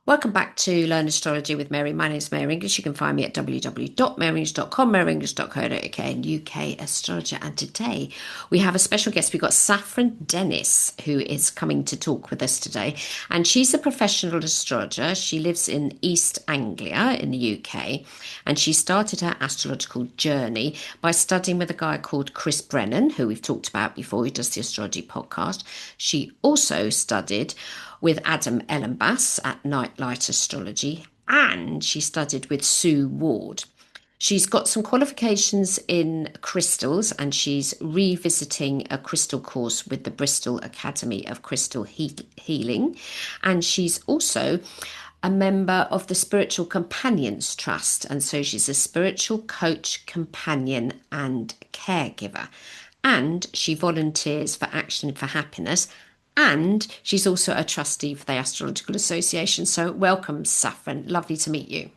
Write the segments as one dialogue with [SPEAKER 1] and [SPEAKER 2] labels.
[SPEAKER 1] Welcome back to Learn Astrology with Mary. My name is Mary English. You can find me at www.maryenglish.com, maryenglish.co.uk, and UK Astrologer. And today we have a special guest. We've got Saffron Dennis, who is coming to talk with us today. And she's a professional astrologer. She lives in East Anglia in the UK. And she started her astrological journey by studying with a guy called Chris Brennan, who we've talked about before. He does the astrology podcast. She also studied with Adam Elenbaas at Nightlight Astrology, and she studied with Sue Ward. She's got some qualifications in crystals, and she's revisiting a crystal course with the Bristol Academy of Crystal Healing. And she's also a member of the Spiritual Companions Trust. And so she's a spiritual coach, companion, and caregiver. And she volunteers for Action for Happiness, and she's also a trustee for the Astrological Association. So welcome, Saffron. Lovely to meet you.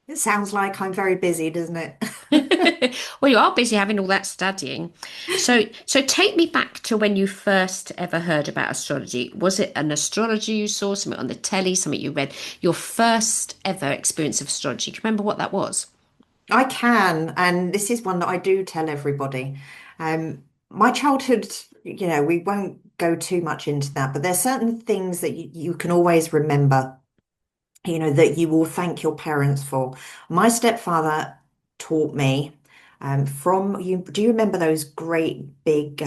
[SPEAKER 2] It sounds like I'm very busy, doesn't it?
[SPEAKER 1] Well, you are busy having all that studying. So take me back to when you first ever heard about astrology. Was it an astrologer you saw, something on the telly, something you read? Your first ever experience of astrology. Can you remember what that was?
[SPEAKER 2] I can, and this is one that I do tell everybody. My childhood, we won't go too much into that, but there's certain things that you can always remember, that you will thank your parents for. My stepfather taught me from you. Do you remember those great big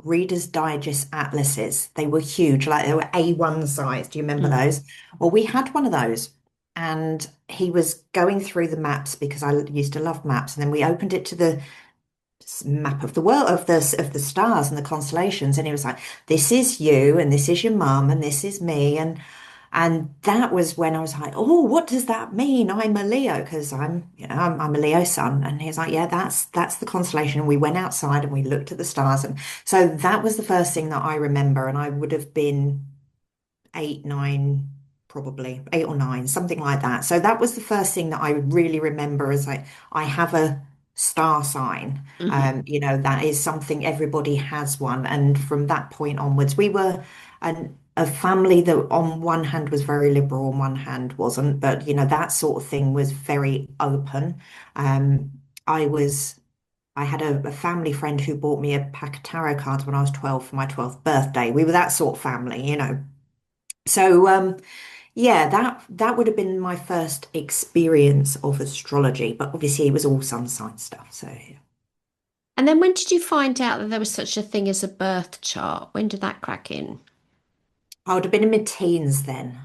[SPEAKER 2] Reader's Digest atlases? They were huge, like they were A1 size. Do you remember
[SPEAKER 1] Mm.
[SPEAKER 2] those? Well, we had one of those, and he was going through the maps because I used to love maps, and then we opened it to the map of the world of the stars and the constellations, and he was like, "This is you, and this is your mum, and this is me," and that was when I was like, "Oh, what does that mean? I'm a Leo because I'm a Leo sun." And he's like, "Yeah, that's the constellation." And we went outside and we looked at the stars, and so that was the first thing that I remember. And I would have been eight, nine, probably 8 or 9, something like that. So that was the first thing that I really remember as like I have a star sign.
[SPEAKER 1] Hmm.
[SPEAKER 2] That is something everybody has one. And from that point onwards, we were a family that on one hand was very liberal, on one hand wasn't, but that sort of thing was very open. Um, I was I had a family friend who bought me a pack of tarot cards when I was 12 for my 12th birthday. We were that sort of family. So yeah, that would have been my first experience of astrology, but obviously it was all sun sign stuff. So yeah.
[SPEAKER 1] And then when did you find out that there was such a thing as a birth chart? When did that crack in?
[SPEAKER 2] I would have been in mid-teens then.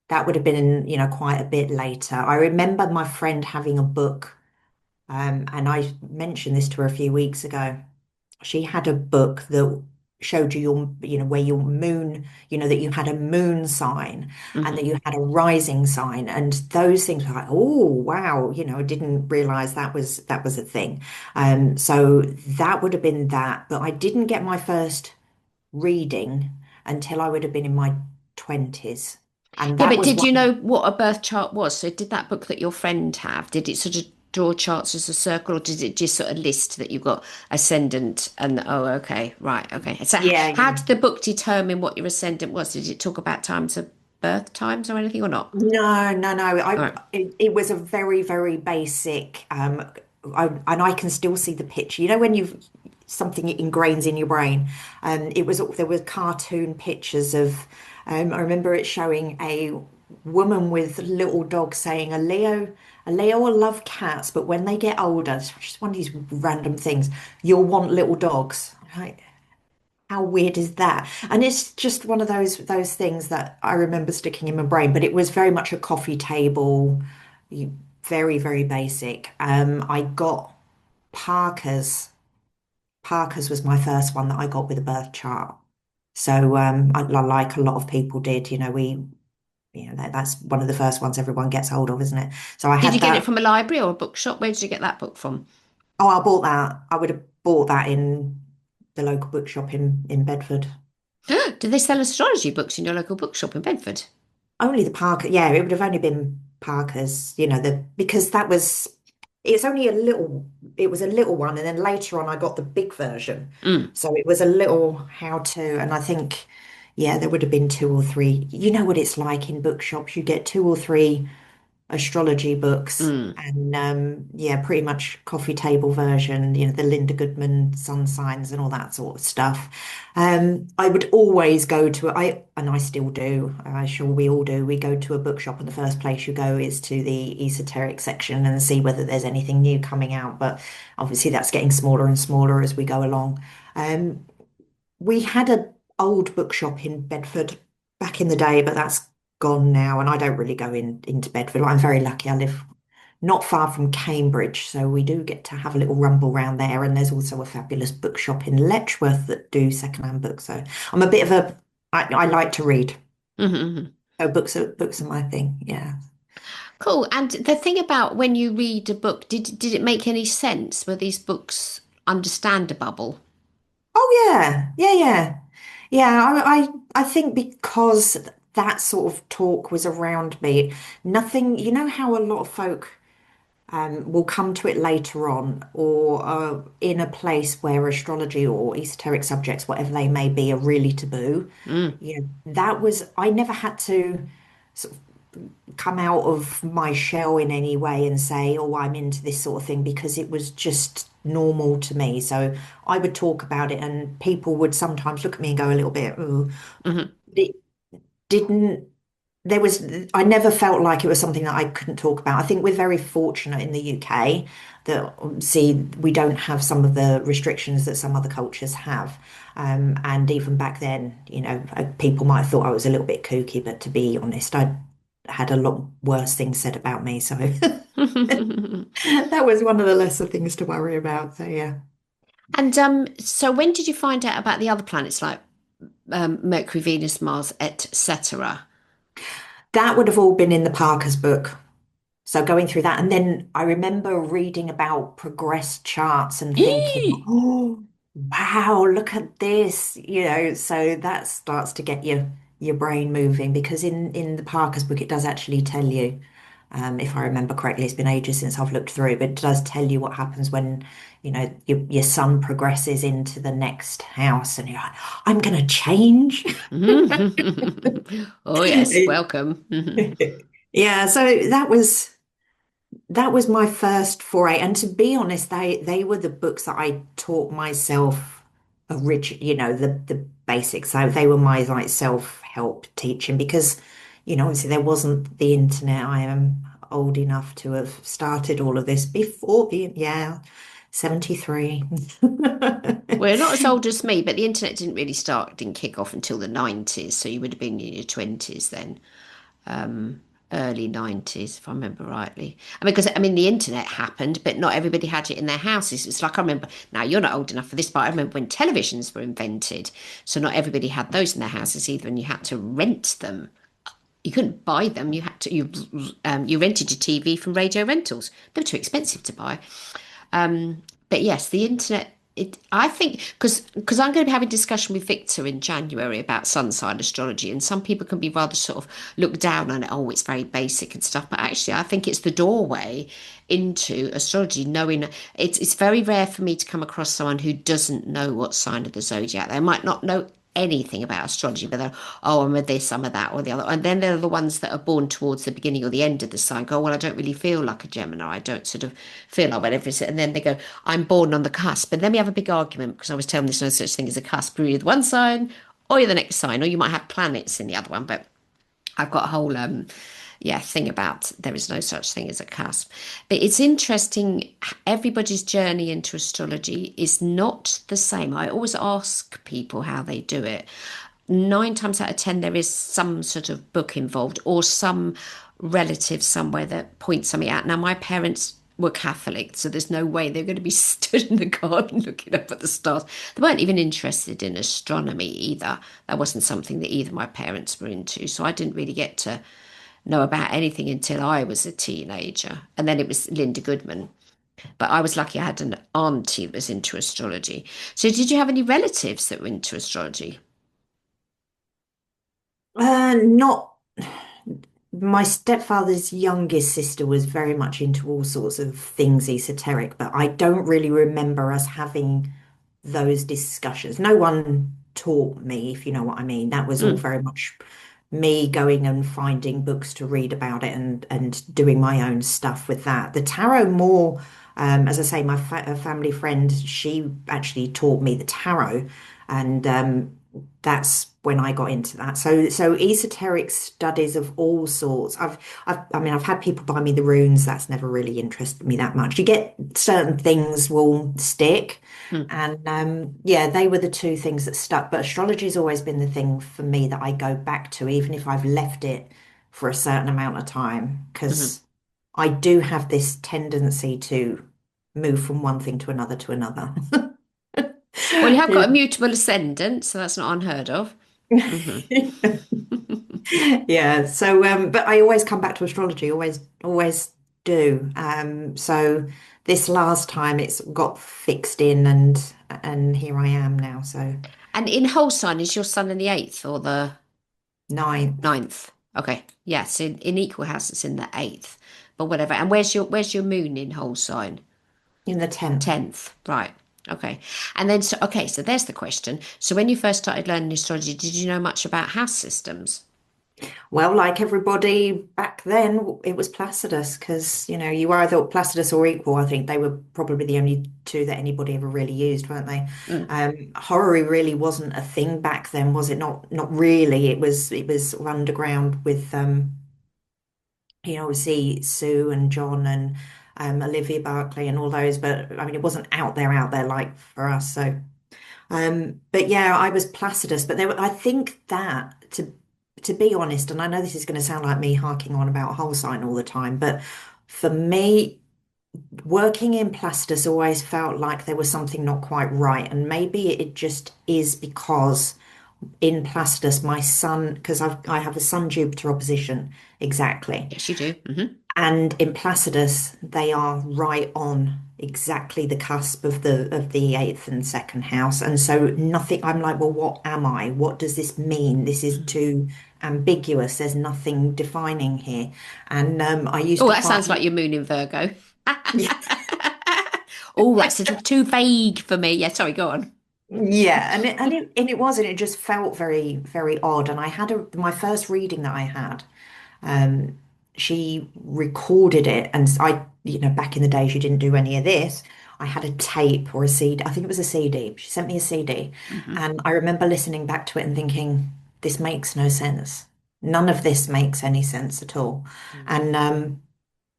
[SPEAKER 2] That would have been, quite a bit later. I remember my friend having a book, and I mentioned this to her a few weeks ago. She had a book that showed you where your moon, that you had a moon sign and that
[SPEAKER 1] Hmm.
[SPEAKER 2] you had a rising sign. And those things were like, oh, wow, I didn't realize that was a thing. So that would have been that. But I didn't get my first reading until I would have been in my 20s. And
[SPEAKER 1] Yeah,
[SPEAKER 2] that
[SPEAKER 1] but
[SPEAKER 2] was
[SPEAKER 1] did
[SPEAKER 2] one.
[SPEAKER 1] you know what a birth chart was? So did that book that your friend have, did it sort of draw charts as a circle, or did it just sort of list that you've got ascendant and oh, okay, right, okay. So
[SPEAKER 2] Yeah,
[SPEAKER 1] how
[SPEAKER 2] yeah.
[SPEAKER 1] did the book determine what your ascendant was? Did it talk about times of birth times or anything or not?
[SPEAKER 2] No, no, no.
[SPEAKER 1] All right.
[SPEAKER 2] It was a very, very basic. And I can still see the picture. When you've something ingrains in your brain. There were cartoon pictures of. I remember it showing a woman with little dogs saying a Leo will love cats, but when they get older, it's just one of these random things. You'll want little dogs. Right? How weird is that? And it's just one of those things that I remember sticking in my brain, but it was very much a coffee table, very, very basic. I got Parker's. Parker's was my first one that I got with a birth chart. So like a lot of people did, that's one of the first ones everyone gets hold of, isn't it? So I
[SPEAKER 1] Did you
[SPEAKER 2] had
[SPEAKER 1] get it
[SPEAKER 2] that.
[SPEAKER 1] from a library or a bookshop? Where did you get that book from?
[SPEAKER 2] Oh, I bought that. I would have bought that in the local bookshop in Bedford.
[SPEAKER 1] Do they sell astrology books in your local bookshop in Bedford?
[SPEAKER 2] Only the Parker, yeah, it would have only been Parker's, because it was a little one, and then later on I got the big version.
[SPEAKER 1] Mm.
[SPEAKER 2] So it was a little how to, and I think, Yeah, there would have been two or three. You know what it's like in bookshops. You get two or three astrology books
[SPEAKER 1] Mm.
[SPEAKER 2] and yeah, pretty much coffee table version, the Linda Goodman sun signs and all that sort of stuff. I would always go to and I still do, I'm sure we all do, we go to a bookshop and the first place you go is to the esoteric section and see whether there's anything new coming out. But obviously that's getting smaller and smaller as we go along. Um, we had a old bookshop in Bedford back in the day, but that's gone now, and I don't really go into Bedford. I'm very lucky. I live not far from Cambridge, so we do get to have a little rumble round there. And there's also a fabulous bookshop in Letchworth that do secondhand books. So I'm a bit of I like to read.
[SPEAKER 1] Mhm.
[SPEAKER 2] So books are my thing. Yeah.
[SPEAKER 1] Cool. And the thing about when you read a book, did it make any sense? Were these books understandable?
[SPEAKER 2] Oh yeah, yeah. Yeah, I think because that sort of talk was around me, nothing, you know how a lot of folk will come to it later on or in a place where astrology or esoteric subjects, whatever they may be, are really taboo.
[SPEAKER 1] Mm.
[SPEAKER 2] That was, I never had to sort of come out of my shell in any way and say, oh, I'm into this sort of thing because it was just normal to me. So I would talk about it and people would sometimes look at me and go a little bit, oh,
[SPEAKER 1] Hmm.
[SPEAKER 2] it didn't there was I never felt like it was something that I couldn't talk about. I think we're very fortunate in the UK that see we don't have some of the restrictions that some other cultures have. And even back then, people might have thought I was a little bit kooky, but to be honest, I had a lot worse things said about me. So that was one of the lesser things to worry about. So yeah.
[SPEAKER 1] And so when did you find out about the other planets like Mercury, Venus, Mars, etc.?
[SPEAKER 2] That would have all been in the Parker's book. So going through that, and then I remember reading about progressed charts and thinking,
[SPEAKER 1] Eee!
[SPEAKER 2] oh, wow, look at this, so that starts to get your brain moving because in the Parker's book, it does actually tell you, if I remember correctly, it's been ages since I've looked through, but it does tell you what happens when, your son progresses into the next house and you're like, I'm going to change.
[SPEAKER 1] Oh yes, welcome.
[SPEAKER 2] Yeah, so that was my first foray. And to be honest, they were the books that I taught myself the basics. So they were my like self-help teaching because, obviously there wasn't the internet. I am old enough to have started all of this before yeah, 73.
[SPEAKER 1] Well, you're not as old as me, but the internet didn't kick off until the 90s, so you would have been in your 20s then. Early 90s, if I remember rightly. I mean, because I mean, the internet happened, but not everybody had it in their houses. It's like I remember, now you're not old enough for this, but I remember when televisions were invented. So not everybody had those in their houses either, and you had to rent them. You couldn't buy them. You rented your TV from radio rentals. They were too expensive to buy. But yes, the internet. I think because I'm going to be having a discussion with Victor in January about sun sign astrology, and some people can be rather sort of look down on it. Oh, it's very basic and stuff. But actually, I think it's the doorway into astrology. Knowing it's very rare for me to come across someone who doesn't know what sign of the zodiac. They might not know anything about astrology, but they're, oh, I'm a this, I'm a that, or the other. And then there are the ones that are born towards the beginning or the end of the sign, go, well, I don't really feel like a Gemini. I don't sort of feel like whatever it is. And then they go, I'm born on the cusp. And then we have a big argument because I was telling there's no such thing as a cusp. You're either one sign or you're the next sign, or you might have planets in the other one. But I've got a whole thing about there is no such thing as a cusp. But it's interesting, everybody's journey into astrology is not the same. I always ask people how they do it. 9 times out of 10, there is some sort of book involved or some relative somewhere that points something out. Now, my parents were Catholic, so there's no way they're going to be stood in the garden looking up at the stars. They weren't even interested in astronomy either. That wasn't something that either my parents were into. So I didn't really get to know about anything until I was a teenager. And then it was Linda Goodman. But I was lucky I had an auntie that was into astrology. So did you have any relatives that were into astrology?
[SPEAKER 2] Not my stepfather's youngest sister was very much into all sorts of things esoteric, but I don't really remember us having those discussions. No one. taught me, if you know what I mean. That was all
[SPEAKER 1] Mm,
[SPEAKER 2] very much me going and finding books to read about it and doing my own stuff with that. The tarot more, as I say, my a family friend, she actually taught me the tarot, and that's when I got into that. So esoteric studies of all sorts. I mean, I've had people buy me the runes. That's never really interested me that much. You get certain things will stick.
[SPEAKER 1] mm,
[SPEAKER 2] And yeah, they were the two things that stuck. But astrology's always been the thing for me that I go back to, even if I've left it for a certain amount of time,
[SPEAKER 1] mhm.
[SPEAKER 2] because I do have this tendency to move from one thing to another.
[SPEAKER 1] Well, you have got a mutable ascendant, so that's not unheard of. Hmm.
[SPEAKER 2] Yeah, so but I always come back to astrology, always do. So this last time it's got fixed in and here I am now. So
[SPEAKER 1] And in whole sign, is your sun in the eighth or the
[SPEAKER 2] ninth
[SPEAKER 1] ninth? Okay, yes, in equal house, it's in the eighth, but whatever. And where's your moon in whole sign?
[SPEAKER 2] in the 10th.
[SPEAKER 1] 10th, right. Okay. And then, so, okay, so there's the question. So when you first started learning astrology, did you know much about house systems?
[SPEAKER 2] Well, like everybody back then, it was Placidus because, you know, you were either Placidus or equal. I think they were probably the only two that anybody ever really used, weren't they?
[SPEAKER 1] Mm.
[SPEAKER 2] Horary really wasn't a thing back then, was it? Not really. It was sort of underground with you know, obviously Sue and John and Olivia Barclay and all those, but I mean, it wasn't out there like for us. So but yeah, I was Placidus, but I think that to be honest, and I know this is going to sound like me harking on about whole sign all the time, but for me, working in Placidus always felt like there was something not quite right, and maybe it just is because in Placidus, my sun, because I have a Sun Jupiter opposition exactly.
[SPEAKER 1] Yes, you do. Hmm.
[SPEAKER 2] And in Placidus, they are right on exactly the cusp of the eighth and second house. And so nothing, I'm like, well, what am I? What does this mean? This is too ambiguous. There's nothing defining here. And I used
[SPEAKER 1] Oh,
[SPEAKER 2] to
[SPEAKER 1] that sounds
[SPEAKER 2] find,
[SPEAKER 1] like your moon in Virgo. Oh, that's a little too vague for me. Yeah, sorry, go on.
[SPEAKER 2] yeah, and it was, and it just felt very, very odd. And I had my first reading that I had. Um, she recorded it, and you know, back in the days, you didn't do any of this. I had a tape or a CD. I think it was a CD. She sent me a CD,
[SPEAKER 1] Hmm.
[SPEAKER 2] and I remember listening back to it and thinking, this makes no sense. None of this makes any sense at all. And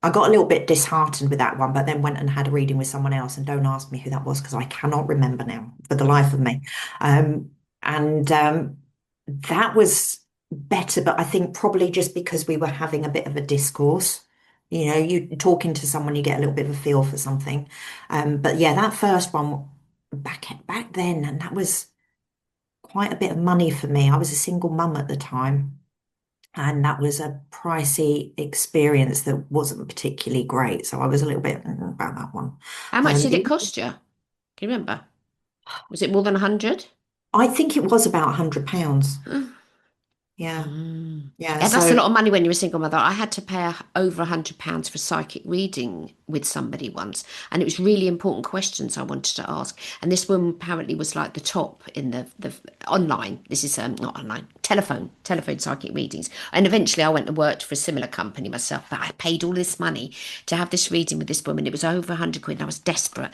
[SPEAKER 2] I got a little bit disheartened with that one, but then went and had a reading with someone else. And don't ask me who that was because I cannot remember now for the life of me. And that was better, but I think probably just because we were having a bit of a discourse. You know, you talking to someone, you get a little bit of a feel for something. But yeah, that first one back then, and that was quite a bit of money for me. I was a single mum at the time. And that was a pricey experience that wasn't particularly great. So I was a little bit about that one.
[SPEAKER 1] How much
[SPEAKER 2] Um,
[SPEAKER 1] did it cost you? Can you remember? Was it more than 100?
[SPEAKER 2] I think it was about £100. Yeah.
[SPEAKER 1] Mm.
[SPEAKER 2] Yeah.
[SPEAKER 1] Yeah, that's a
[SPEAKER 2] So
[SPEAKER 1] lot of money when you're a single mother. I had to pay over £100 for psychic reading with somebody once, and it was really important questions I wanted to ask. And this woman apparently was like the top in the online. This is not online, telephone psychic readings. And eventually, I went and worked for a similar company myself. But I paid all this money to have this reading with this woman. It was over 100 quid, and I was desperate.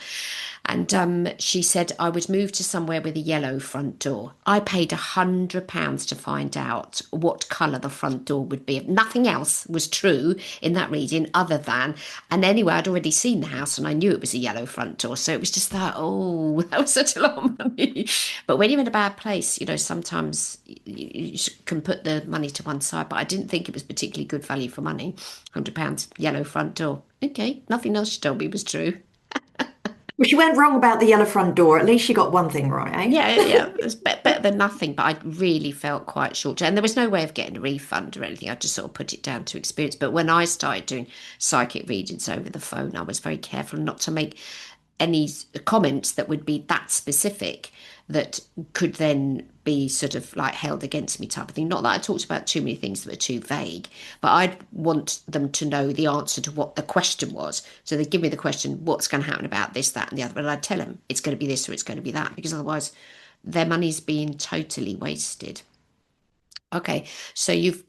[SPEAKER 1] And she said I would move to somewhere with a yellow front door. I paid £100 to find out what colour the front door would be. Nothing else was true in that reading other than, and anyway, I'd already seen the house and I knew it was a yellow front door. So it was just that, oh, that was such a lot of money. But when you're in a bad place, you know, sometimes you can put the money to one side. But I didn't think it was particularly good value for money. £100 yellow front door. Okay, nothing else she told me was true.
[SPEAKER 2] well, she went wrong about the yellow front door. At least she got one thing right,
[SPEAKER 1] Yeah,
[SPEAKER 2] eh?
[SPEAKER 1] yeah, it was better than nothing, but I really felt quite short. And there was no way of getting a refund or anything. I just sort of put it down to experience. But when I started doing psychic readings over the phone, I was very careful not to make any comments that would be that specific that could then be sort of like held against me type of thing. Not that I talked about too many things that were too vague, but I'd want them to know the answer to what the question was. So they'd give me the question, what's going to happen about this, that, and the other. And I'd tell them it's going to be this or it's going to be that, because otherwise their money's being totally wasted. Okay, so you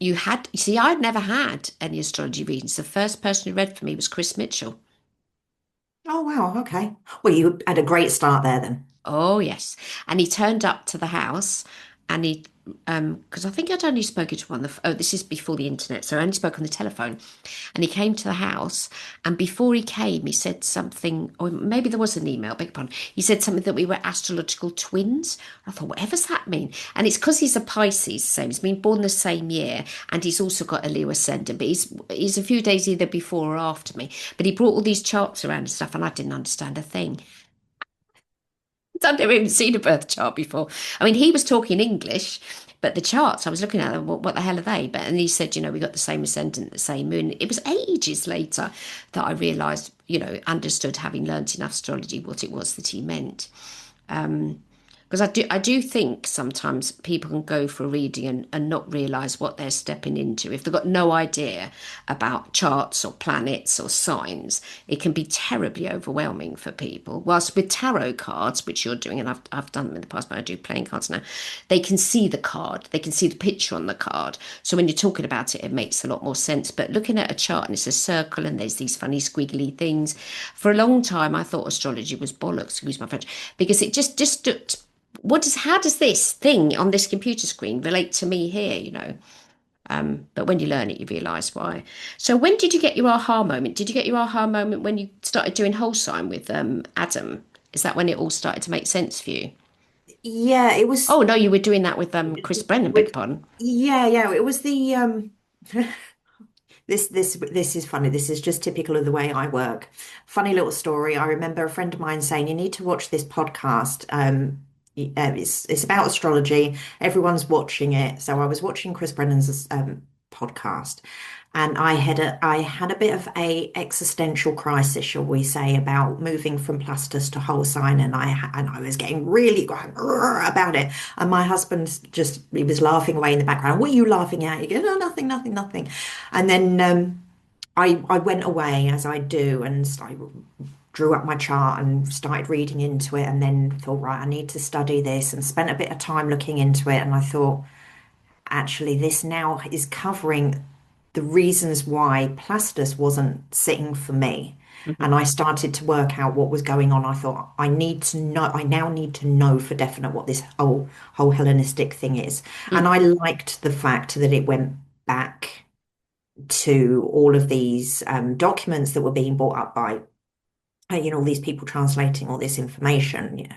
[SPEAKER 1] see, I'd never had any astrology readings. The first person who read for me was Chris Mitchell.
[SPEAKER 2] Oh, wow. Okay. Well, you had a great start there then.
[SPEAKER 1] Oh, yes. And he turned up to the house and because I think I'd only spoken to him on this is before the internet, so I only spoke on the telephone. And he came to the house, and before he came, he said something, or maybe there was an email, beg your pardon. He said something that we were astrological twins. I thought, whatever's that mean? And it's because he's a Pisces, same. He's been born the same year, and he's also got a Leo ascendant, but he's a few days either before or after me. But he brought all these charts around and stuff, and I didn't understand a thing. I'd never even seen a birth chart before. I mean, he was talking English, but the charts, I was looking at them, what the hell are they? But and he said, we got the same ascendant, the same moon. It was ages later that I realised, understood, having learnt enough astrology, what it was that he meant. Because I do think sometimes people can go for a reading and not realise what they're stepping into. If they've got no idea about charts or planets or signs, it can be terribly overwhelming for people. Whilst with tarot cards, which you're doing, and I've done them in the past, but I do playing cards now, they can see the card, they can see the picture on the card. So when you're talking about it, it makes a lot more sense. But looking at a chart and it's a circle and there's these funny squiggly things, for a long time I thought astrology was bollocks, excuse my French, because it just looked, how does this thing on this computer screen relate to me here? But when you learn it, you realise why. So when did you get your aha moment? Did you get your aha moment when you started doing whole sign with Adam? Is that when it all started to make sense for you?
[SPEAKER 2] Yeah, it was.
[SPEAKER 1] Oh no, you were doing that with Chris Brennan, beg your pardon.
[SPEAKER 2] Yeah, yeah. It was the this is funny. This is just typical of the way I work. Funny little story. I remember a friend of mine saying, "You need to watch this podcast. It's about astrology. Everyone's watching it." So I was watching Chris Brennan's podcast, and I had a bit of a existential crisis, shall we say, about moving from plasters to whole sign, and I was getting really going about it. And my husband just he was laughing away in the background. What are you laughing at? You go, no, nothing, nothing, nothing. And then I went away as I do, and I drew up my chart and started reading into it, and then thought, right, I need to study this, and spent a bit of time looking into it. And I thought, actually, this now is covering the reasons why plasters wasn't sitting for me. And
[SPEAKER 1] Mhm.
[SPEAKER 2] I started to work out what was going on. I thought, I need to know, I now need to know for definite what this whole Hellenistic thing is. And
[SPEAKER 1] Mm.
[SPEAKER 2] I liked the fact that it went back to all of these documents that were being brought up by all these people translating all this information,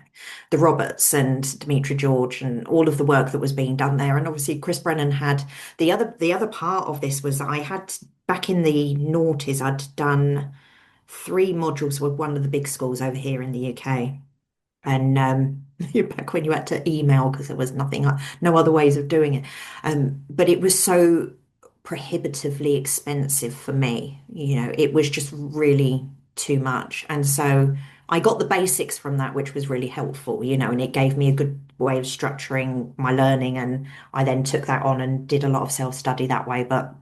[SPEAKER 2] the Roberts and Dimitri George and all of the work that was being done there. And obviously Chris Brennan had the other part of this was I had back in the noughties, I'd done 3 modules with one of the big schools over here in the UK. And back when you had to email because there was nothing, no other ways of doing it. But it was so prohibitively expensive for me. It was just really too much. And so I got the basics from that, which was really helpful, and it gave me a good way of structuring my learning. And I then took that on and did a lot of self-study that way. But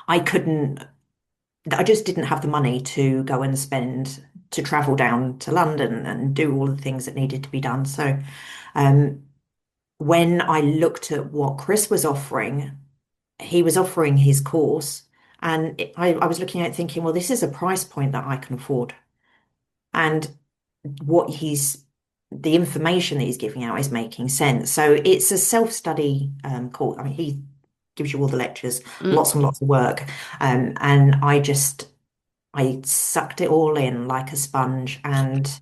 [SPEAKER 2] I couldn't, I just didn't have the money to go and spend to travel down to London and do all the things that needed to be done. So um, when I looked at what Chris was offering, he was offering his course, and I was looking at it thinking, well, this is a price point that I can afford. And what the information that he's giving out is making sense. So it's a self-study course. I mean, he gives you all the lectures,
[SPEAKER 1] Mm.
[SPEAKER 2] lots and lots of work. And I sucked it all in like a sponge and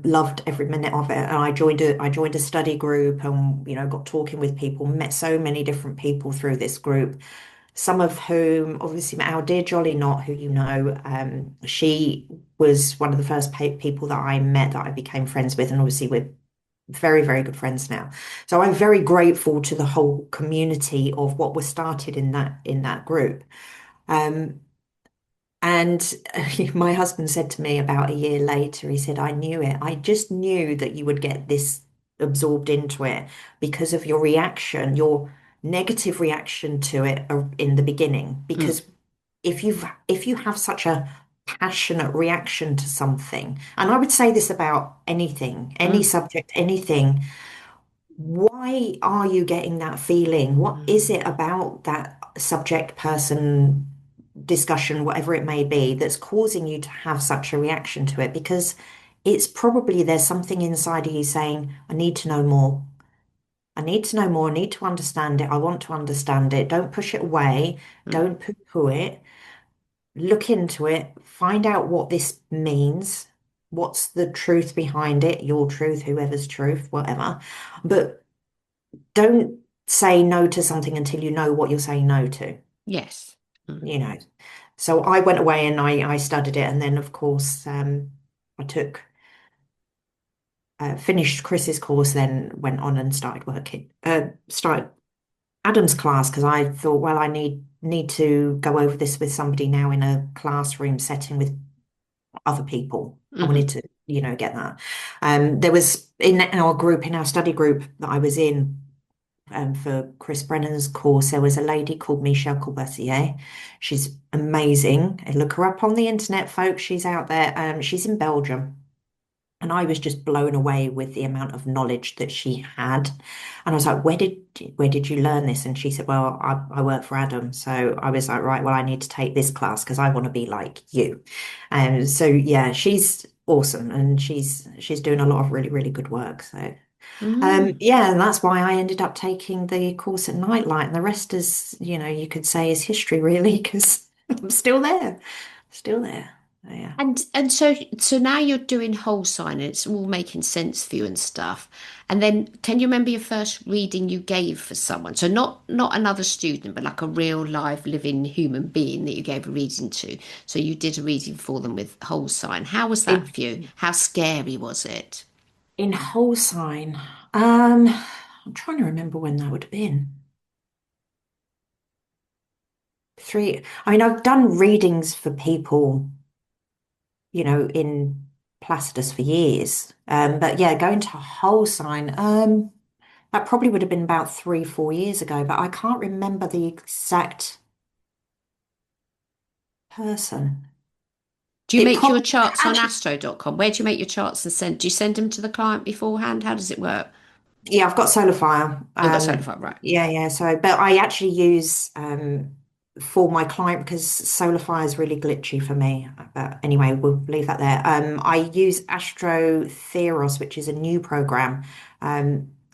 [SPEAKER 2] loved every minute of it. And I joined a study group and got talking with people, met so many different people through this group. Some of whom, obviously, our dear Jolly Knot, who she was one of the first people that I met that I became friends with, and obviously we're very, very good friends now. So I'm very grateful to the whole community of what was started in that group. Um, and my husband said to me about a year later, he said, I knew it. I just knew that you would get this absorbed into it because of your reaction, your negative reaction to it in the beginning.
[SPEAKER 1] Mm.
[SPEAKER 2] Because if you have such a passionate reaction to something, and I would say this about anything, any
[SPEAKER 1] Mm,
[SPEAKER 2] subject, anything, why are you getting that feeling? What is
[SPEAKER 1] mm,
[SPEAKER 2] it about that subject, person, discussion, whatever it may be, that's causing you to have such a reaction to it? Because it's probably there's something inside of you saying, I need to know more. I need to know more. I need to understand it. I want to understand it. Don't push it away.
[SPEAKER 1] mm.
[SPEAKER 2] Don't poo-poo it. Look into it. Find out what this means. What's the truth behind it? Your truth, whoever's truth, whatever. But don't say no to something until you know what you're saying no to,
[SPEAKER 1] Yes.
[SPEAKER 2] you
[SPEAKER 1] Mm,
[SPEAKER 2] know. So I went away and I studied it. And then, of course, I took, finished Chris's course, then went on and started working, started Adam's class because I thought, well, I need to go over this with somebody now in a classroom setting with other people. I wanted
[SPEAKER 1] mhm,
[SPEAKER 2] to, get that. There was in our group, in our study group that I was in, for Chris Brennan's course, there was a lady called Michelle Courvoisier. She's amazing. Look her up on the internet, folks. She's out there. She's in Belgium. And I was just blown away with the amount of knowledge that she had. And I was like, where did you learn this? And she said, well, I work for Adam. So I was like, right, well, I need to take this class because I want to be like you. And so yeah, she's awesome and she's doing a lot of really, really good work. So
[SPEAKER 1] mm.
[SPEAKER 2] yeah, and that's why I ended up taking the course at Nightlight, and the rest is, you could say is history really, because I'm still there. So, yeah.
[SPEAKER 1] And so now you're doing whole sign and it's all making sense for you and stuff. And then can you remember your first reading you gave for someone? So not another student, but like a real live living human being that you gave a reading to. So you did a reading for them with whole sign. How was that
[SPEAKER 2] In
[SPEAKER 1] for you? How scary was it?
[SPEAKER 2] in whole sign, I'm trying to remember when that would have been. I mean, I've done readings for people, in Placidus for years. But yeah, going to whole sign, that probably would have been about 3, 4 years ago, but I can't remember the exact person.
[SPEAKER 1] Do you
[SPEAKER 2] It
[SPEAKER 1] make your
[SPEAKER 2] probably
[SPEAKER 1] charts on
[SPEAKER 2] actually,
[SPEAKER 1] astro.com? Where do you make your charts and send? Do you send them to the client beforehand? How does it work?
[SPEAKER 2] yeah, I've got solar fire.
[SPEAKER 1] I've got solar right.
[SPEAKER 2] Yeah, yeah. So, but I actually use for my client because solar fire is really glitchy for me. But anyway, we'll leave that there. I use Astro Theros, which is a new program.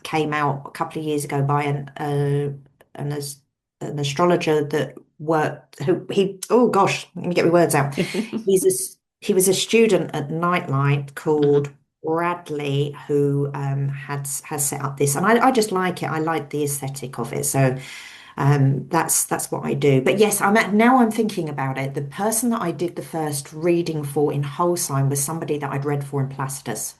[SPEAKER 2] Came out a couple of years ago by an, as, an astrologer that worked. Oh gosh, let me get my words out. He was a student at Nightlight called
[SPEAKER 1] Mhm.
[SPEAKER 2] Bradley, who has set up this, and I just like it. I like the aesthetic of it. So that's what I do. But yes, now I'm thinking about it. The person that I did the first reading for in Wholesign was somebody that I'd read for in Placidus,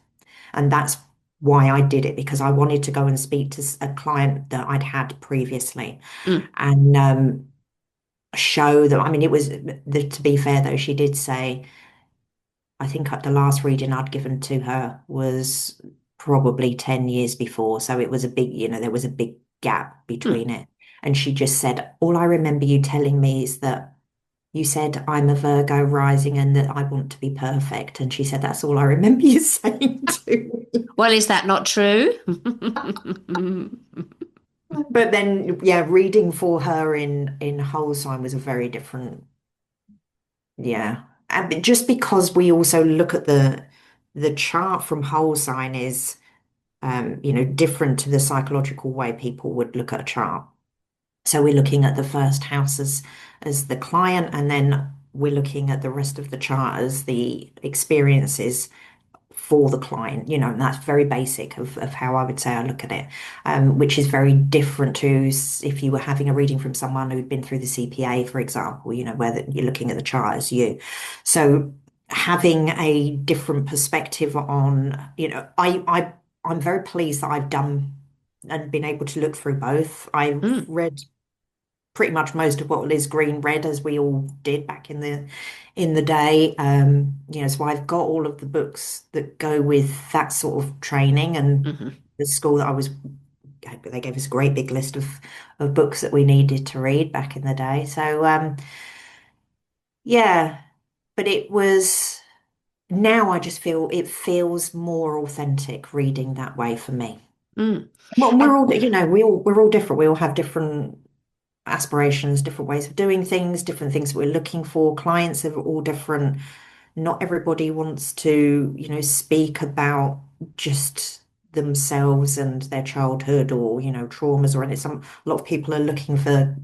[SPEAKER 2] and that's why I did it because I wanted to go and speak to a client that I'd had previously
[SPEAKER 1] Mm,
[SPEAKER 2] and show them. I mean, to be fair though, she did say. I think the last reading I'd given to her was probably 10 years before. So it was a big, there was a big gap
[SPEAKER 1] mm.
[SPEAKER 2] between it. And she just said, all I remember you telling me is that you said I'm a Virgo rising and that I want to be perfect. And she said, that's all I remember you saying to me.
[SPEAKER 1] Well, is that not true?
[SPEAKER 2] But then, yeah, reading for her in whole sign was a very different, yeah. And just because we also look at the chart from whole sign is different to the psychological way people would look at a chart. So we're looking at the first house as the client, and then we're looking at the rest of the chart as the experiences for the client, and that's very basic of how I would say I look at it, which is very different to if you were having a reading from someone who'd been through the CPA, for example, where you're looking at the chart as you. So having a different perspective on, I'm very pleased that I've done and been able to look through both. I've
[SPEAKER 1] Mm,
[SPEAKER 2] read pretty much most of what Liz Green read, as we all did back in the day. So I've got all of the books that go with that sort of training, and
[SPEAKER 1] mhm.
[SPEAKER 2] the school that I was, they gave us a great big list of books that we needed to read back in the day. So yeah, but it was now I just feel it feels more authentic reading that way for me.
[SPEAKER 1] Mm.
[SPEAKER 2] Well, we're
[SPEAKER 1] And
[SPEAKER 2] all, we're all different. We all have different aspirations, different ways of doing things, different things we're looking for. Clients are all different. Not everybody wants to, speak about just themselves and their childhood or, traumas or anything. A lot of people are looking for,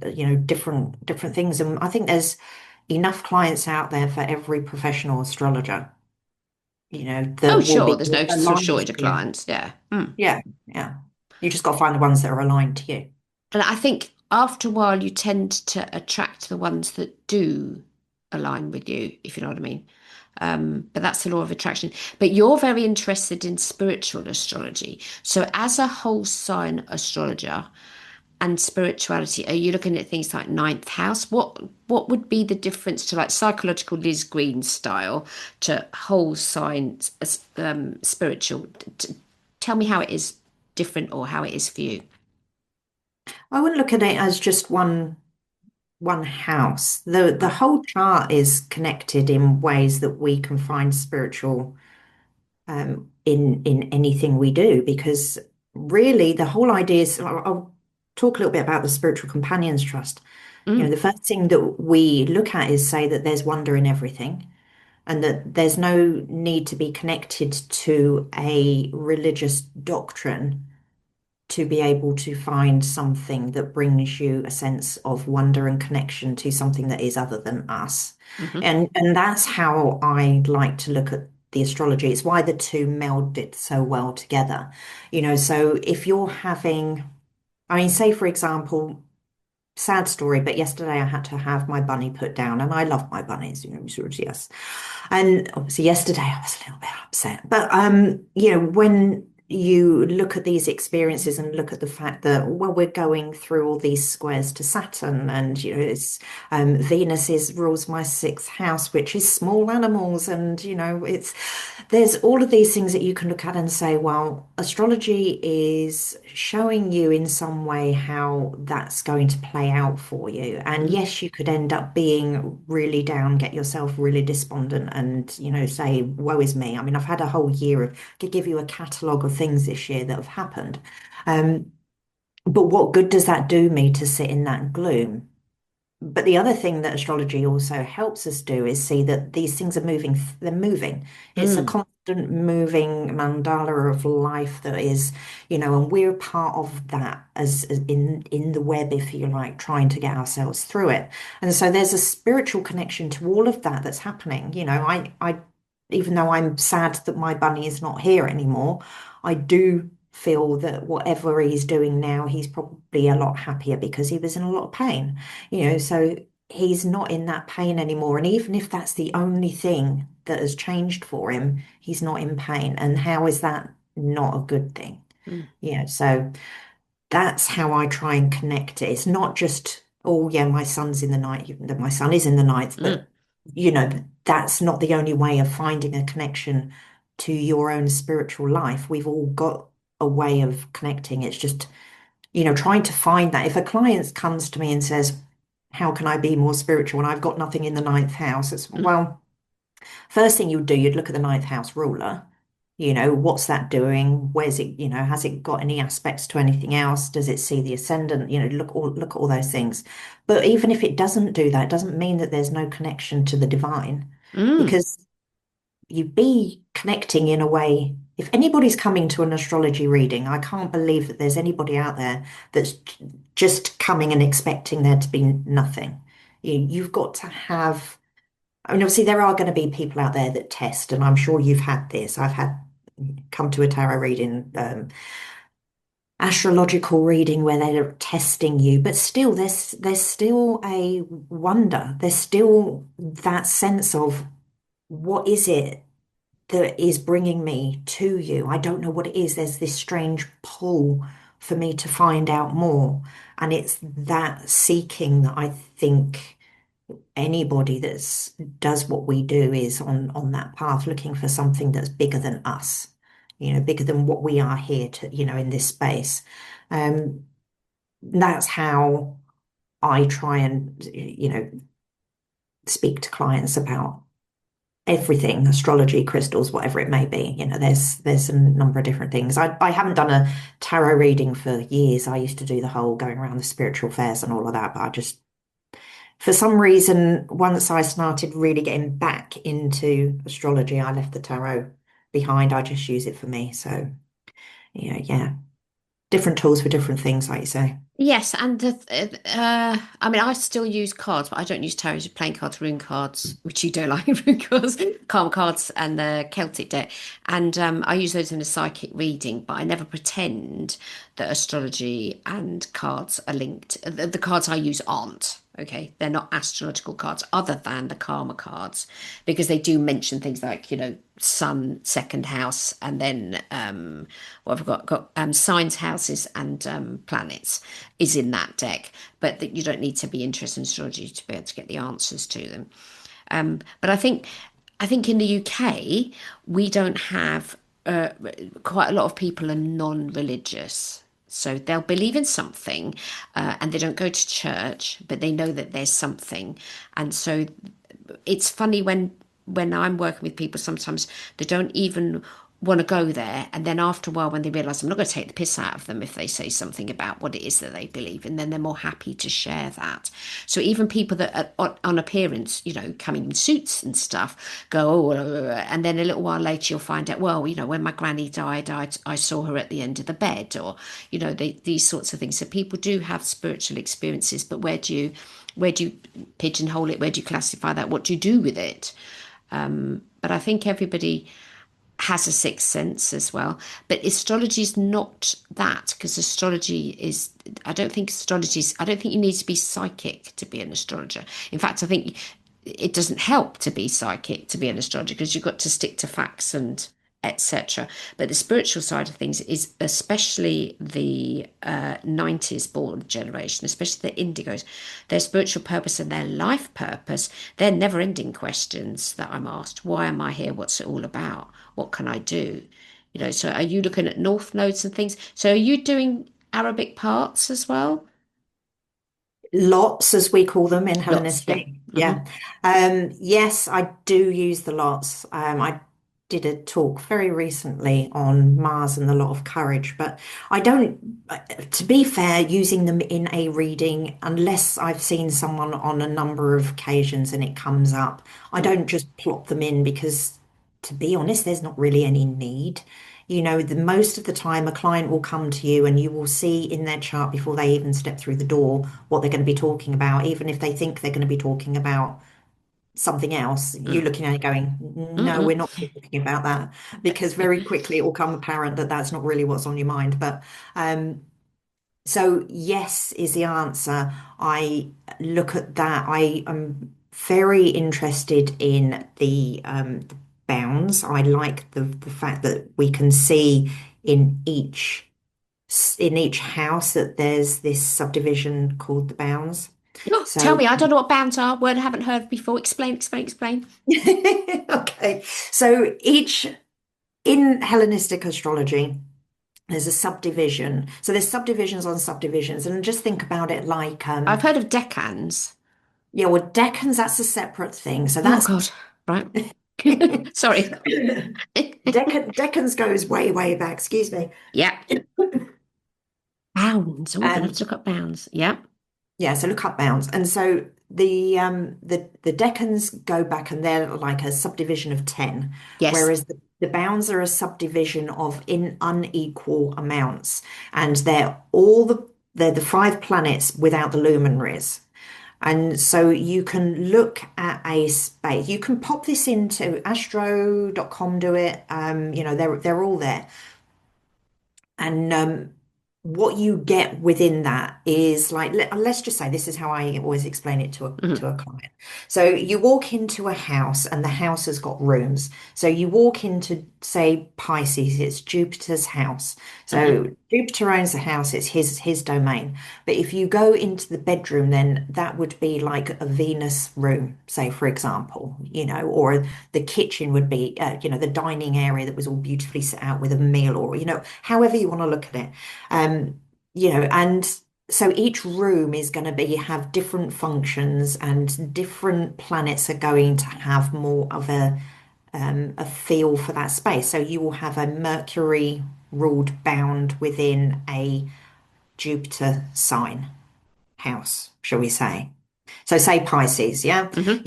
[SPEAKER 2] different things. And I think there's enough clients out there for every professional astrologer,
[SPEAKER 1] oh,
[SPEAKER 2] that will
[SPEAKER 1] sure,
[SPEAKER 2] be
[SPEAKER 1] there's no sort of
[SPEAKER 2] aligned
[SPEAKER 1] shortage
[SPEAKER 2] to
[SPEAKER 1] of
[SPEAKER 2] you.
[SPEAKER 1] clients. Yeah. Mm.
[SPEAKER 2] Yeah, yeah. You just got to find the ones that are aligned to you.
[SPEAKER 1] And I think after a while, you tend to attract the ones that do align with you, if you know what I mean. But that's the law of attraction. But you're very interested in spiritual astrology. So, as a whole sign astrologer and spirituality, are you looking at things like ninth house? What would be the difference to like psychological Liz Green style to whole sign spiritual? Tell me how it is different or how it is for you.
[SPEAKER 2] I wouldn't look at it as just one house. The whole chart is connected in ways that we can find spiritual in anything we do, because really the whole idea is I'll talk a little bit about the spiritual companions trust.
[SPEAKER 1] Mm,
[SPEAKER 2] The first thing that we look at is say that there's wonder in everything and that there's no need to be connected to a religious doctrine to be able to find something that brings you a sense of wonder and connection to something that is other than us.
[SPEAKER 1] hmm
[SPEAKER 2] And that's how I like to look at the astrology. It's why the two meld it so well together. So if you're having, I mean, say for example, sad story, but yesterday I had to have my bunny put down, and I love my bunnies, sort of, yes. And obviously yesterday I was a little bit upset. But when you look at these experiences and look at the fact that, well, we're going through all these squares to Saturn, and it's Venus is rules my sixth house, which is small animals, and there's all of these things that you can look at and say, well, astrology is showing you in some way how that's going to play out for you. And
[SPEAKER 1] hmm
[SPEAKER 2] yes, you could end up being really down, get yourself really despondent, and say, woe is me. I mean, I've had a whole year of could give you a catalogue of things this year that have happened. Um, but what good does that do me to sit in that gloom? But the other thing that astrology also helps us do is see that these things are moving, they're moving. It's a
[SPEAKER 1] Mm,
[SPEAKER 2] constant moving mandala of life that is, and we're part of that as in the web, if you like, trying to get ourselves through it. And so there's a spiritual connection to all of that that's happening. I even though I'm sad that my bunny is not here anymore, I do feel that whatever he's doing now, he's probably a lot happier because he was in a lot of pain. So he's not in that pain anymore. And even if that's the only thing that has changed for him, he's not in pain. And how is that not a good thing?
[SPEAKER 1] mm,
[SPEAKER 2] So that's how I try and connect it. It's not just, oh yeah, my son's in the night, even though my son is in the ninth,
[SPEAKER 1] mm,
[SPEAKER 2] but that's not the only way of finding a connection to your own spiritual life. We've all got a way of connecting. It's just trying to find that. If a client comes to me and says, how can I be more spiritual? And I've got nothing in the ninth house, it's,
[SPEAKER 1] mm,
[SPEAKER 2] well, first thing you'd do, you'd look at the ninth house ruler. What's that doing? Where's it, has it got any aspects to anything else? Does it see the ascendant? Look at all those things. But even if it doesn't do that, it doesn't mean that there's no connection to the divine,
[SPEAKER 1] mm,
[SPEAKER 2] because you'd be connecting in a way. If anybody's coming to an astrology reading, I can't believe that there's anybody out there that's just coming and expecting there to be nothing. You've got to have, I mean, obviously, there are going to be people out there that test, and I'm sure you've had this. I've had come to a tarot reading, astrological reading where they're testing you, but still, there's still a wonder. There's still that sense of what is it that is bringing me to you. I don't know what it is. There's this strange pull for me to find out more. And it's that seeking that I think anybody that's does what we do is on that path, looking for something that's bigger than us, bigger than what we are here to, in this space. Um, that's how I try and, speak to clients about. everything, astrology, crystals, whatever it may be. There's a number of different things. I haven't done a tarot reading for years. I used to do the whole going around the spiritual fairs and all of that, but I just, for some reason, once I started really getting back into astrology, I left the tarot behind. I just use it for me. So, yeah, different tools for different things, like you say.
[SPEAKER 1] Yes, and I mean, I still use cards, but I don't use tarot, just playing cards, rune cards, which you don't like, rune cards, calm cards, and the Celtic deck. And I use those in a psychic reading, but I never pretend that astrology and cards are linked. The cards I use aren't. Okay, they're not astrological cards other than the karma cards because they do mention things like, sun, second house, and then what have I got signs, houses, and planets is in that deck, but that you don't need to be interested in astrology to be able to get the answers to them. But I think in the UK we don't have quite a lot of people are non-religious. So they'll believe in something, and they don't go to church, but they know that there's something. And so it's funny when I'm working with people, sometimes they don't even want to go there. And then after a while, when they realize I'm not going to take the piss out of them if they say something about what it is that they believe in, then they're more happy to share that. So even people that are on appearance, coming in suits and stuff, go, oh, and then a little while later you'll find out, well, when my granny died, I saw her at the end of the bed, or, these sorts of things. So people do have spiritual experiences, but where do you pigeonhole it? Where do you classify that? What do you do with it? But I think everybody has a sixth sense as well. But astrology is not that, because I don't think you need to be psychic to be an astrologer. In fact, I think it doesn't help to be psychic to be an astrologer because you've got to stick to facts and etc. But the spiritual side of things is especially the 90s born generation, especially the indigos, their spiritual purpose and their life purpose, they're never ending questions that I'm asked. Why am I here? What's it all about? What can I do? So are you looking at north nodes and things? So are you doing Arabic parts as well?
[SPEAKER 2] Lots, as we call them in
[SPEAKER 1] Lots, yeah.
[SPEAKER 2] Hellenistic.
[SPEAKER 1] Hmm.
[SPEAKER 2] Yeah. Yes, I do use the lots. I did a talk very recently on Mars and the lot of courage, but I don't, to be fair, using them in a reading, unless I've seen someone on a number of occasions and it comes up, I don't just plop them in because, to be honest, there's not really any need. The most of the time a client will come to you and you will see in their chart before they even step through the door what they're going to be talking about, even if they think they're going to be talking about something else. You're looking at it going, no, we're
[SPEAKER 1] Mm-mm.
[SPEAKER 2] not talking about that, because very quickly it will come apparent that that's not really what's on your mind. But so yes is the answer. I look at that. I am very interested in the bounds. I like the fact that we can see in each house that there's this subdivision called the bounds.
[SPEAKER 1] Oh, tell
[SPEAKER 2] So
[SPEAKER 1] me, I don't know what bounds are. Word I haven't heard before. Explain, explain, explain.
[SPEAKER 2] okay, so each in Hellenistic astrology, there's a subdivision. So there's subdivisions on subdivisions, and just think about it like
[SPEAKER 1] I've heard of decans.
[SPEAKER 2] yeah, well, decans, that's a separate thing. So
[SPEAKER 1] Oh
[SPEAKER 2] that's
[SPEAKER 1] God, right. Sorry.
[SPEAKER 2] decans goes way, way back, excuse me.
[SPEAKER 1] Yeah. Bounds. Oh, we're gonna have to
[SPEAKER 2] Um,
[SPEAKER 1] look up bounds. Yeah.
[SPEAKER 2] yeah, so look up bounds. And so the decans go back and they're like a subdivision of 10,
[SPEAKER 1] Yes.
[SPEAKER 2] whereas the bounds are a subdivision of in unequal amounts. And they're the five planets without the luminaries. And so you can look at a space. You can pop this into astro.com, do it. They're all there. And what you get within that is like, let's just say this is how I always explain it to a
[SPEAKER 1] Mhm.
[SPEAKER 2] to a client. So you walk into a house and the house has got rooms. So you walk into, say, Pisces, it's Jupiter's house.
[SPEAKER 1] Mhm.
[SPEAKER 2] So Jupiter owns the house, it's his domain. But if you go into the bedroom, then that would be like a Venus room, say, for example, or the kitchen would be, the dining area that was all beautifully set out with a meal, or, however you want to look at it. And so each room is going to have different functions, and different planets are going to have more of a feel for that space. So you will have a Mercury ruled bound within a Jupiter sign house, shall we say. So say Pisces, yeah?
[SPEAKER 1] Hmm.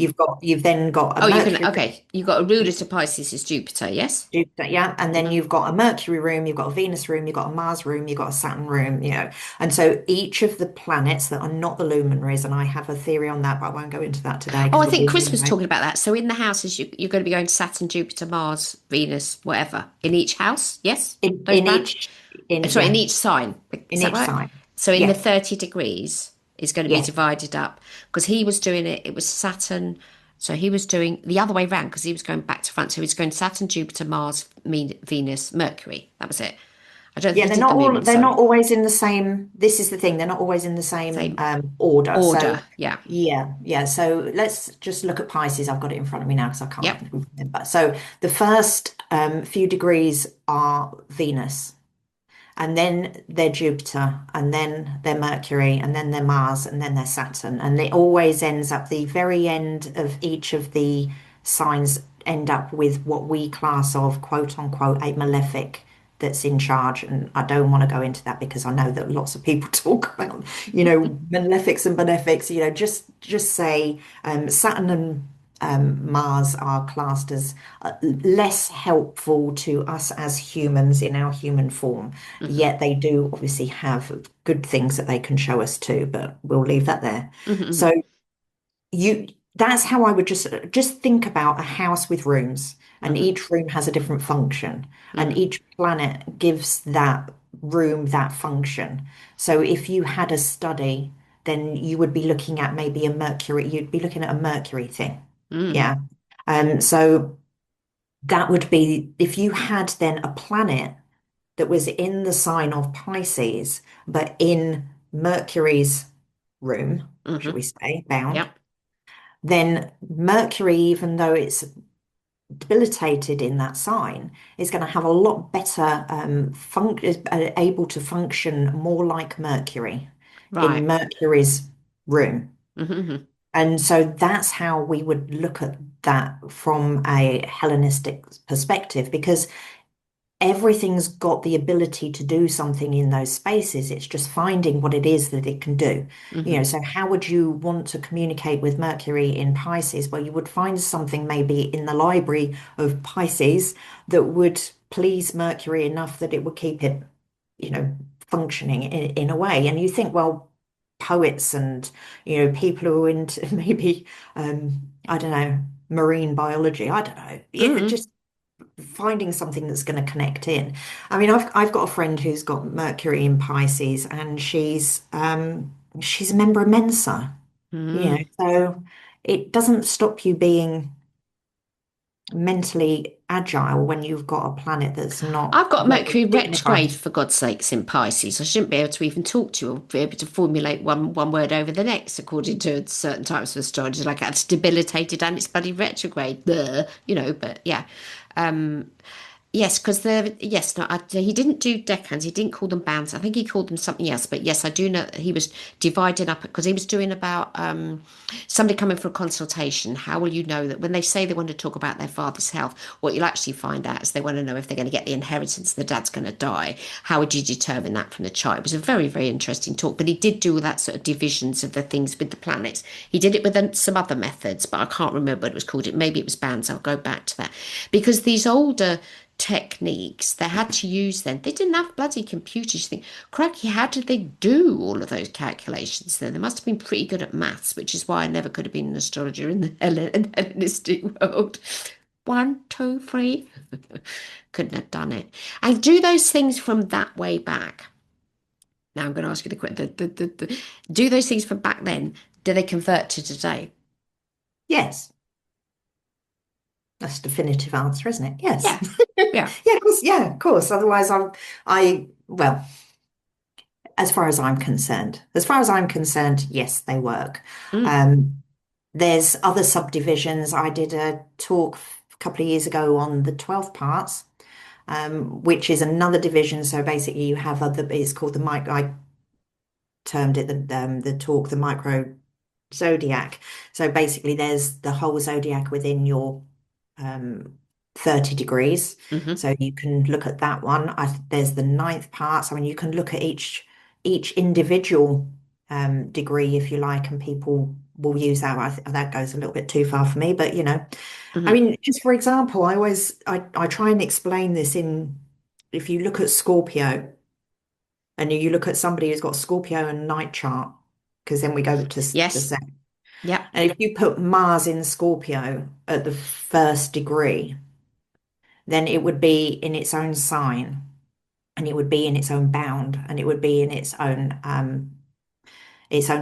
[SPEAKER 2] You've then got a
[SPEAKER 1] Oh, you can,
[SPEAKER 2] Mercury
[SPEAKER 1] okay. You've got a ruler to Pisces is Jupiter, yes?
[SPEAKER 2] Jupiter, yeah, and then
[SPEAKER 1] Hmm.
[SPEAKER 2] you've got a Mercury room, you've got a Venus room, you've got a Mars room, you've got a Saturn room, and so each of the planets that are not the luminaries, and I have a theory on that, but I won't go into that today
[SPEAKER 1] Oh,
[SPEAKER 2] because
[SPEAKER 1] I
[SPEAKER 2] it'll
[SPEAKER 1] think
[SPEAKER 2] be a
[SPEAKER 1] Chris
[SPEAKER 2] long
[SPEAKER 1] was
[SPEAKER 2] way.
[SPEAKER 1] talking about that. So in the houses, you're going to be going Saturn, Jupiter, Mars, Venus, whatever, in each house, yes?
[SPEAKER 2] In
[SPEAKER 1] Those
[SPEAKER 2] in
[SPEAKER 1] planets?
[SPEAKER 2] each in
[SPEAKER 1] Sorry, in
[SPEAKER 2] yeah,
[SPEAKER 1] each sign. Is
[SPEAKER 2] in
[SPEAKER 1] that
[SPEAKER 2] each
[SPEAKER 1] right?
[SPEAKER 2] sign.
[SPEAKER 1] So in the
[SPEAKER 2] Yeah,
[SPEAKER 1] 30 degrees is going to be
[SPEAKER 2] yeah,
[SPEAKER 1] divided up because he was doing it, it was Saturn. So he was doing the other way round because he was going back to front. So he was going Saturn, Jupiter, Mars, Venus, Mercury. That was it. I don't think
[SPEAKER 2] yeah.
[SPEAKER 1] he did the moon one,
[SPEAKER 2] They're
[SPEAKER 1] sorry.
[SPEAKER 2] not always in the same. This is the thing, they're not always in the same
[SPEAKER 1] Same
[SPEAKER 2] order. So
[SPEAKER 1] order. Yeah.
[SPEAKER 2] yeah. So let's just look at Pisces. I've got it in front of me now because I can't
[SPEAKER 1] Yep.
[SPEAKER 2] remember. So the first few degrees are Venus, and then they're Jupiter, and then they're Mercury, and then they're Mars, and then they're Saturn. And it always ends up the very end of each of the signs end up with what we class of quote unquote a malefic that's in charge. And I don't want to go into that because I know that lots of people talk about, malefics and benefics, just say Saturn and Mars are classed as less helpful to us as humans in our human form.
[SPEAKER 1] Hmm.
[SPEAKER 2] Yet they do obviously have good things that they can show us too, but we'll leave that there.
[SPEAKER 1] Hmm.
[SPEAKER 2] So you that's how I would just think about a house with rooms, and
[SPEAKER 1] Hmm.
[SPEAKER 2] each room has a different function, and
[SPEAKER 1] Hmm.
[SPEAKER 2] each planet gives that room that function. So if you had a study, then you would be looking at maybe a Mercury, you'd be looking at a Mercury thing.
[SPEAKER 1] Hmm.
[SPEAKER 2] Yeah. So that would be if you had then a planet that was in the sign of Pisces, but in Mercury's room, shall
[SPEAKER 1] Hmm.
[SPEAKER 2] we say, bound,
[SPEAKER 1] Yep.
[SPEAKER 2] then Mercury, even though it's debilitated in that sign, is going to have a lot better is able to function more like Mercury in
[SPEAKER 1] Right.
[SPEAKER 2] Mercury's room.
[SPEAKER 1] Hmm.
[SPEAKER 2] And so that's how we would look at that from a Hellenistic perspective, because everything's got the ability to do something in those spaces. It's just finding what it is that it can do.
[SPEAKER 1] Hmm.
[SPEAKER 2] So how would you want to communicate with Mercury in Pisces? Well, you would find something maybe in the library of Pisces that would please Mercury enough that it would keep it, functioning in a way. And you think, well, poets and, people who are into maybe, I don't know, marine biology, I don't know. Yeah,
[SPEAKER 1] Hmm.
[SPEAKER 2] just finding something that's going to connect in. I mean, I've got a friend who's got Mercury in Pisces, and she's a member of Mensa,
[SPEAKER 1] Hmm.
[SPEAKER 2] so it doesn't stop you being mentally agile when you've got a planet that's not
[SPEAKER 1] I've got
[SPEAKER 2] what it
[SPEAKER 1] Mercury retrograde,
[SPEAKER 2] signifies.
[SPEAKER 1] for God's sakes, in Pisces. I shouldn't be able to even talk to you or be able to formulate one word over the next, according to certain types of astrology. Like it's debilitated and it's bloody retrograde. But yeah. Um, Yes, because yes, no, he didn't do deckhands. He didn't call them bands. I think he called them something else. But yes, I do know that he was dividing up because he was doing about somebody coming for a consultation. How will you know that when they say they want to talk about their father's health, what you'll actually find out is they want to know if they're going to get the inheritance, the dad's going to die. How would you determine that from the chart? It was a very, very interesting talk. But he did do all that sort of divisions of the things with the planets. He did it with some other methods, but I can't remember what it was called. Maybe it was bands. I'll go back to that because these older techniques they had to use then. They didn't have bloody computers. You think, cracky, how did they do all of those calculations then? They must have been pretty good at maths, which is why I never could have been an astrologer in the Hellenistic world. One, two, three. Couldn't have done it. And do those things from that way back. Now I'm going to ask you the question. Do those things from back then, do they convert to today?
[SPEAKER 2] Yes, that's a definitive answer, isn't it? Yes.
[SPEAKER 1] Yeah. Yeah.
[SPEAKER 2] Yeah, of course. Yeah, of course. Otherwise, well, as far as I'm concerned, yes, they work.
[SPEAKER 1] Mm.
[SPEAKER 2] Um, there's other subdivisions. I did a talk a couple of years ago on the 12 parts, which is another division. So basically, you have it's called the mic. I termed it the talk, the micro zodiac. So basically, there's the whole zodiac within your um, 30 degrees.
[SPEAKER 1] Hmm.
[SPEAKER 2] So you can look at that one. There's the ninth parts. I mean, you can look at each individual degree if you like, and people will use that. That goes a little bit too far for me, but I
[SPEAKER 1] Hmm.
[SPEAKER 2] mean, just for example, I try and explain this in if you look at Scorpio and you look at somebody who's got Scorpio and night chart, because then we go to
[SPEAKER 1] Yes.
[SPEAKER 2] set.
[SPEAKER 1] Yep.
[SPEAKER 2] And if you put Mars in Scorpio at the first degree, then it would be in its own sign and it would be in its own bound and it would be in its own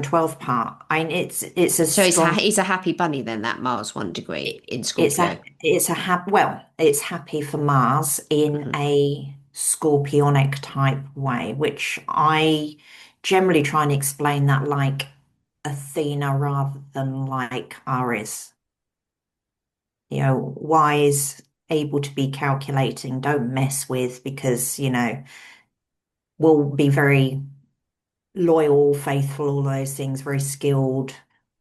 [SPEAKER 2] 12th part. I mean it's a
[SPEAKER 1] So
[SPEAKER 2] strong
[SPEAKER 1] he's a happy bunny then, that Mars 1 degree
[SPEAKER 2] it,
[SPEAKER 1] in Scorpio.
[SPEAKER 2] it's a it's happy for Mars in
[SPEAKER 1] Hmm.
[SPEAKER 2] a scorpionic type way, which I generally try and explain that like Athena rather than like Aries. Wise, able to be calculating, don't mess with because, will be very loyal, faithful, all those things, very skilled,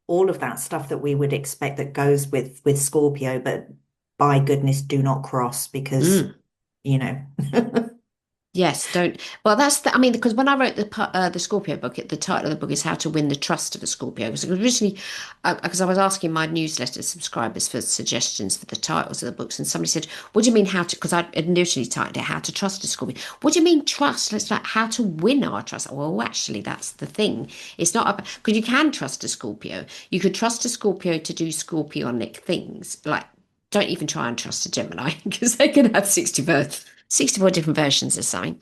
[SPEAKER 2] all of that stuff that we would expect that goes with Scorpio, but by goodness, do not cross because,
[SPEAKER 1] Mm.
[SPEAKER 2] you know,
[SPEAKER 1] Yes, don't. Well, that's I mean, because when I wrote the Scorpio book, the title of the book is "How to Win the Trust of a Scorpio." Because originally, because I was asking my newsletter subscribers for suggestions for the titles of the books, and somebody said, "What do you mean how to?" Because I initially titled it "How to Trust a Scorpio." What do you mean trust? It's like how to win our trust. Well, actually, that's the thing. It's not because you can trust a Scorpio. You could trust a Scorpio to do scorpionic things, like don't even try and trust a Gemini because they can have 64 different versions of something.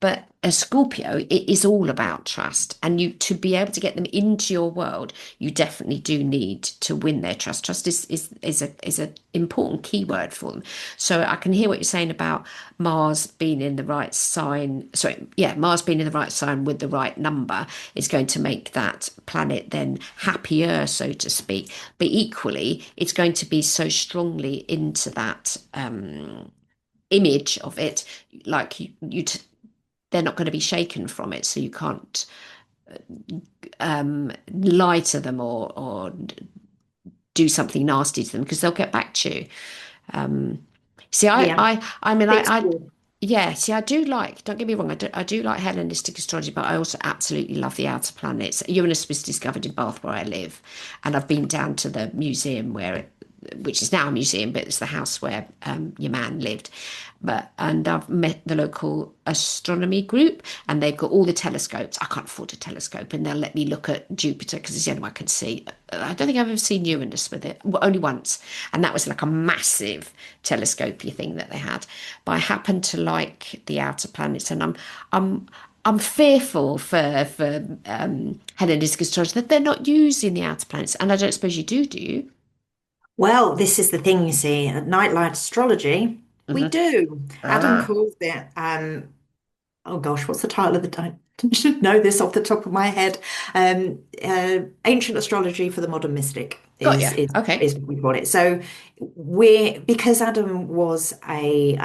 [SPEAKER 1] But a Scorpio, it is all about trust. And you to be able to get them into your world, you definitely do need to win their trust. Trust is a important keyword for them. So I can hear what you're saying about Mars being in the right sign. Sorry, yeah, Mars being in the right sign with the right number is going to make that planet then happier, so to speak. But equally, it's going to be so strongly into that image of it, like they're not going to be shaken from it, so you can't lie to them or do something nasty to them because they'll get back to you. Um, see,
[SPEAKER 2] yeah,
[SPEAKER 1] I mean,
[SPEAKER 2] thick skin.
[SPEAKER 1] yeah, see, I do like, don't get me wrong, I do like Hellenistic astrology, but I also absolutely love the outer planets. Uranus was discovered in Bath, where I live, and I've been down to the museum which is now a museum, but it's the house where your man lived. And I've met the local astronomy group, and they've got all the telescopes. I can't afford a telescope, and they'll let me look at Jupiter because it's the only one I can see. I don't think I've ever seen Uranus with it, well, only once, and that was like a massive telescopy thing that they had. But I happen to like the outer planets, and I'm I'm fearful for Hellenistic astrology that they're not using the outer planets, and I don't suppose you do you?
[SPEAKER 2] Well, this is the thing you see at Nightlight Astrology, we
[SPEAKER 1] Hmm.
[SPEAKER 2] do. Adam
[SPEAKER 1] Ah,
[SPEAKER 2] calls it oh gosh, what's the title of the I should know this off the top of my head. Ancient Astrology for the Modern Mystic
[SPEAKER 1] got you. Okay.
[SPEAKER 2] is what we call it. So we're because Adam was a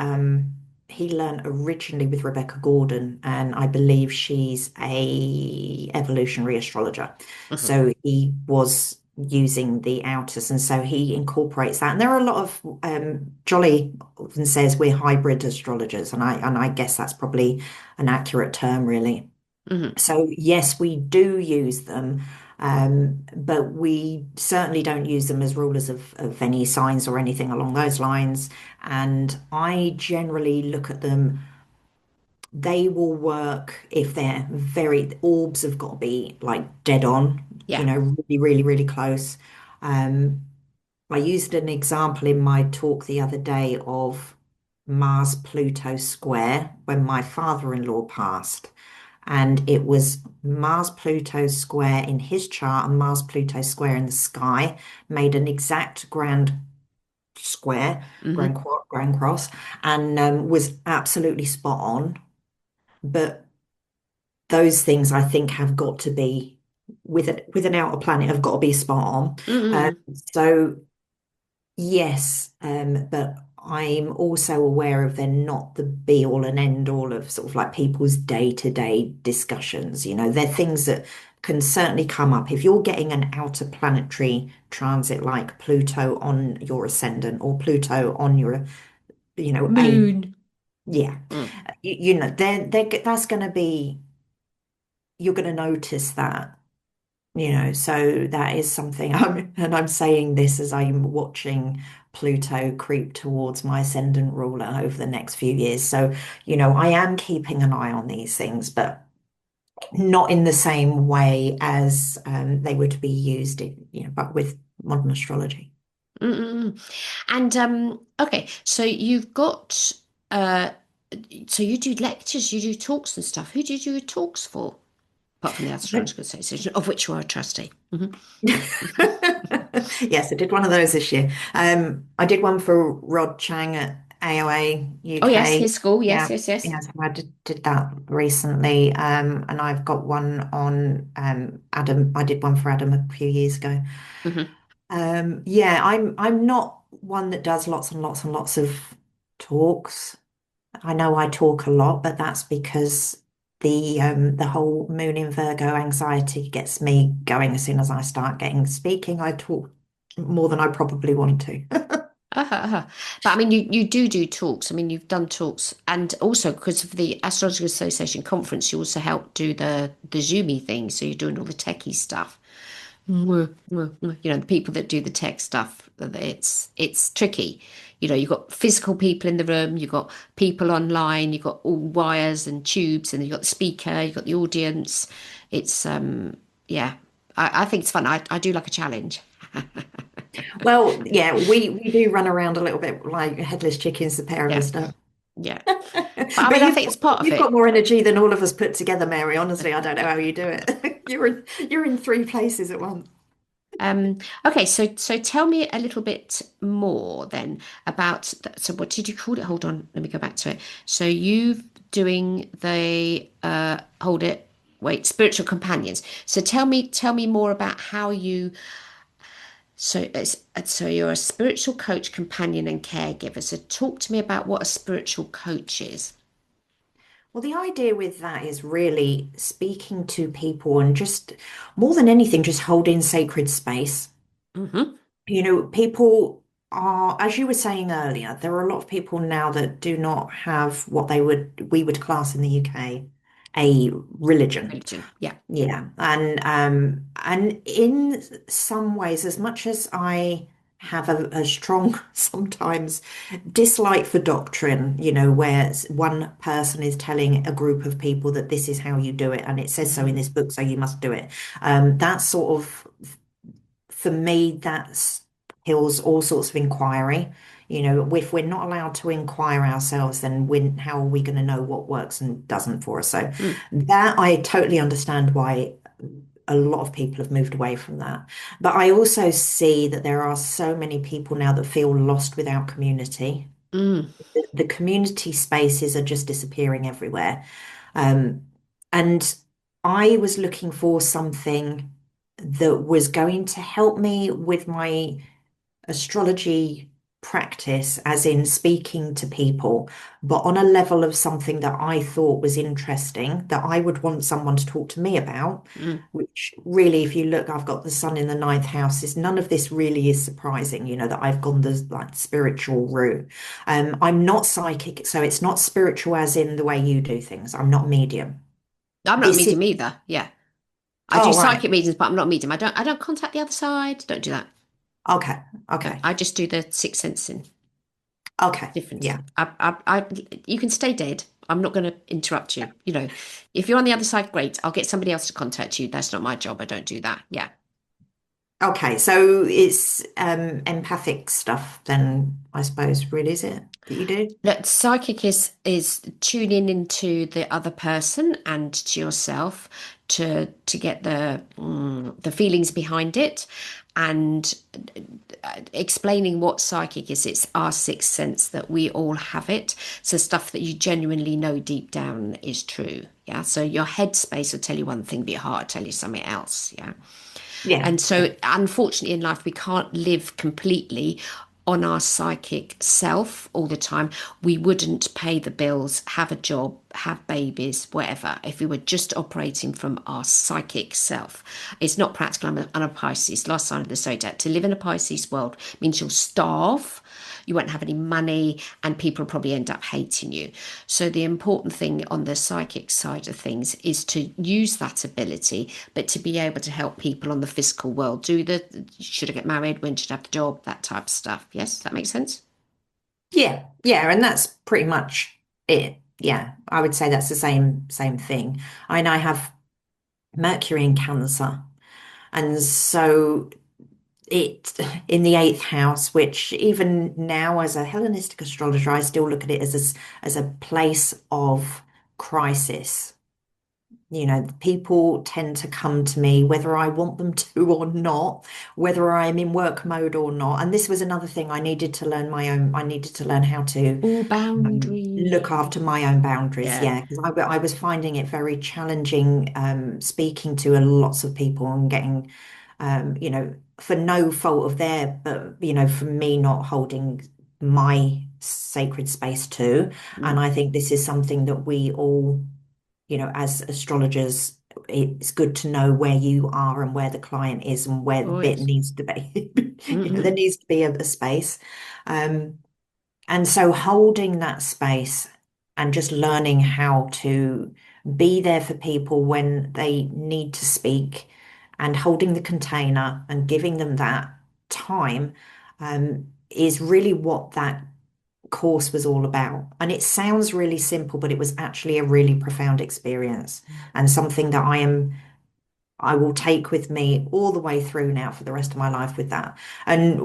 [SPEAKER 2] he learned originally with Rebecca Gordon, and I believe she's a evolutionary astrologer.
[SPEAKER 1] Hmm.
[SPEAKER 2] So he was using the outers, and so he incorporates that. And there are a lot of Jolly often says we're hybrid astrologers, and I guess that's probably an accurate term, really.
[SPEAKER 1] Hmm.
[SPEAKER 2] So yes, we do use them, but we certainly don't use them as rulers of any signs or anything along those lines. And I generally look at them, they will work if they're the orbs have got to be like dead on,
[SPEAKER 1] Yeah.
[SPEAKER 2] really, really, really close. Um, I used an example in my talk the other day of Mars Pluto square when my father-in-law passed. And it was Mars Pluto square in his chart and Mars Pluto square in the sky made an exact grand square,
[SPEAKER 1] Hmm.
[SPEAKER 2] grand cross, and was absolutely spot on. But those things I think have got to be with an outer planet have got to be spot on.
[SPEAKER 1] Hmm.
[SPEAKER 2] So yes, but I'm also aware of they're not the be all and end all of sort of like people's day-to-day discussions. They're things that can certainly come up. If you're getting an outer planetary transit like Pluto on your ascendant or Pluto on your a
[SPEAKER 1] Moon.
[SPEAKER 2] yeah,
[SPEAKER 1] Mm.
[SPEAKER 2] that's going to be, you're going to notice that. So that is something and I'm saying this as I'm watching Pluto creep towards my ascendant ruler over the next few years. So, I am keeping an eye on these things, but not in the same way as they would be used but with modern astrology.
[SPEAKER 1] Mm-mm. And okay, so you've got uh so you do lectures, you do talks and stuff. Who do you do your talks for? Apart from the Astrological Association, of which you are a trustee.
[SPEAKER 2] Yes, I did one of those this year. I did one for Rod Chang at AOA
[SPEAKER 1] Oh yes,
[SPEAKER 2] UK.
[SPEAKER 1] his school. Yes,
[SPEAKER 2] Yeah,
[SPEAKER 1] yes, yes.
[SPEAKER 2] yes, I did that recently. And I've got one on Adam. I did one for Adam a few years ago.
[SPEAKER 1] Hmm.
[SPEAKER 2] Yeah, I'm not one that does lots and lots and lots of talks. I know I talk a lot, but that's because the whole moon in Virgo anxiety gets me going as soon as I start getting speaking. I talk more than I probably want to.
[SPEAKER 1] Uh-huh. But I mean, you do talks. I mean, you've done talks, and also because of the Astrological Association conference, you also help do the Zoomy thing. So you're doing all the techie stuff. The people that do the tech stuff, it's tricky. You've got physical people in the room, you've got people online, you've got all wires and tubes, and you've got the speaker, you've got the audience. It's yeah, I think it's fun. I do like a challenge.
[SPEAKER 2] Well, yeah, we do run around a little bit like headless chickens, the pair of
[SPEAKER 1] Yeah,
[SPEAKER 2] us do.
[SPEAKER 1] yeah. But I
[SPEAKER 2] But
[SPEAKER 1] mean, I think it's part of
[SPEAKER 2] you've got
[SPEAKER 1] it.
[SPEAKER 2] more energy than all of us put together, Mary. Honestly, I don't know how you do it. You're in three places at once.
[SPEAKER 1] Um, okay, so tell me a little bit more then about so what did you call it? Hold on, let me go back to it. So you doing the hold it, wait, spiritual companions. So tell me more about how you so you're a spiritual coach, companion, and caregiver. So talk to me about what a spiritual coach is.
[SPEAKER 2] Well, the idea with that is really speaking to people and just more than anything, just holding sacred space.
[SPEAKER 1] Hmm.
[SPEAKER 2] People are, as you were saying earlier, there are a lot of people now that do not have what we would class in the UK a religion.
[SPEAKER 1] Religion, yeah.
[SPEAKER 2] Yeah, and in some ways, as much as I have a strong sometimes dislike for doctrine, where one person is telling a group of people that this is how you do it, and it says so in
[SPEAKER 1] Hmm.
[SPEAKER 2] this book, so you must do it. That sort of, for me, that kills all sorts of inquiry. If we're not allowed to inquire ourselves, then how are we going to know what works and doesn't for us? So
[SPEAKER 1] Mm,
[SPEAKER 2] that I totally understand why a lot of people have moved away from that. But I also see that there are so many people now that feel lost without community.
[SPEAKER 1] mm,
[SPEAKER 2] The community spaces are just disappearing everywhere. Um, and I was looking for something that was going to help me with my astrology practice, as in speaking to people, but on a level of something that I thought was interesting, that I would want someone to talk to me about,
[SPEAKER 1] mm.
[SPEAKER 2] which really, if you look, I've got the sun in the ninth house, is none of this really is surprising, that I've gone the like spiritual route. I'm not psychic, so it's not spiritual as in the way you do things. I'm not medium.
[SPEAKER 1] I'm not a
[SPEAKER 2] This is,
[SPEAKER 1] medium either. Yeah. I do
[SPEAKER 2] oh, right.
[SPEAKER 1] psychic readings, but I'm not a medium. I don't contact the other side. Don't do that.
[SPEAKER 2] Okay.
[SPEAKER 1] No,
[SPEAKER 2] Okay.
[SPEAKER 1] I just do the sixth sensing
[SPEAKER 2] Okay.
[SPEAKER 1] difference.
[SPEAKER 2] Yeah.
[SPEAKER 1] You can stay dead. I'm not going to interrupt you. If you're on the other side, great. I'll get somebody else to contact you. That's not my job. I don't do that. Yeah.
[SPEAKER 2] Okay, so it's empathic stuff then, I suppose, really, is it that you do?
[SPEAKER 1] Look, psychic is tuning into the other person and to yourself to get the feelings behind it, and explaining what psychic is. It's our sixth sense that we all have it. So stuff that you genuinely know deep down is true. Yeah. So your headspace will tell you one thing, but your heart will tell you something else. Yeah.
[SPEAKER 2] Yeah.
[SPEAKER 1] And so, unfortunately, in life, we can't live completely on our psychic self all the time. We wouldn't pay the bills, have a job, have babies, whatever, if we were just operating from our psychic self. It's not practical. I'm a Pisces, last sign of the zodiac. To live in a Pisces world means you'll starve. you won't have any money, and people probably end up hating you. So the important thing on the psychic side of things is to use that ability, but to be able to help people on the physical world do the should I get married, when should I have the job, that type of stuff. Yes, that makes sense.
[SPEAKER 2] Yeah, yeah, and that's pretty much it. Yeah, I would say that's the same thing. I have Mercury in Cancer, and so it in the eighth house, which even now as a Hellenistic astrologer, I still look at it as a place of crisis. People tend to come to me whether I want them to or not, whether I'm in work mode or not. And this was another thing I needed to learn I needed to learn how to
[SPEAKER 1] All
[SPEAKER 2] look
[SPEAKER 1] boundaries.
[SPEAKER 2] after my own boundaries.
[SPEAKER 1] Yeah.
[SPEAKER 2] Yeah, because I was finding it very challenging speaking to lots of people and getting, for no fault of their, but, for me not holding my sacred space too. And
[SPEAKER 1] Mm.
[SPEAKER 2] I think this is something that we all, as astrologers, it's good to know where you are and where the client is and where the
[SPEAKER 1] Oh
[SPEAKER 2] bit
[SPEAKER 1] yes.
[SPEAKER 2] needs to be. There
[SPEAKER 1] Hmm.
[SPEAKER 2] needs to be a space. Um, and so holding that space and just learning how to be there for people when they need to speak and holding the container and giving them that time is really what that course was all about. And it sounds really simple, but it was actually a really profound experience and something that I will take with me all the way through now for the rest of my life with that. And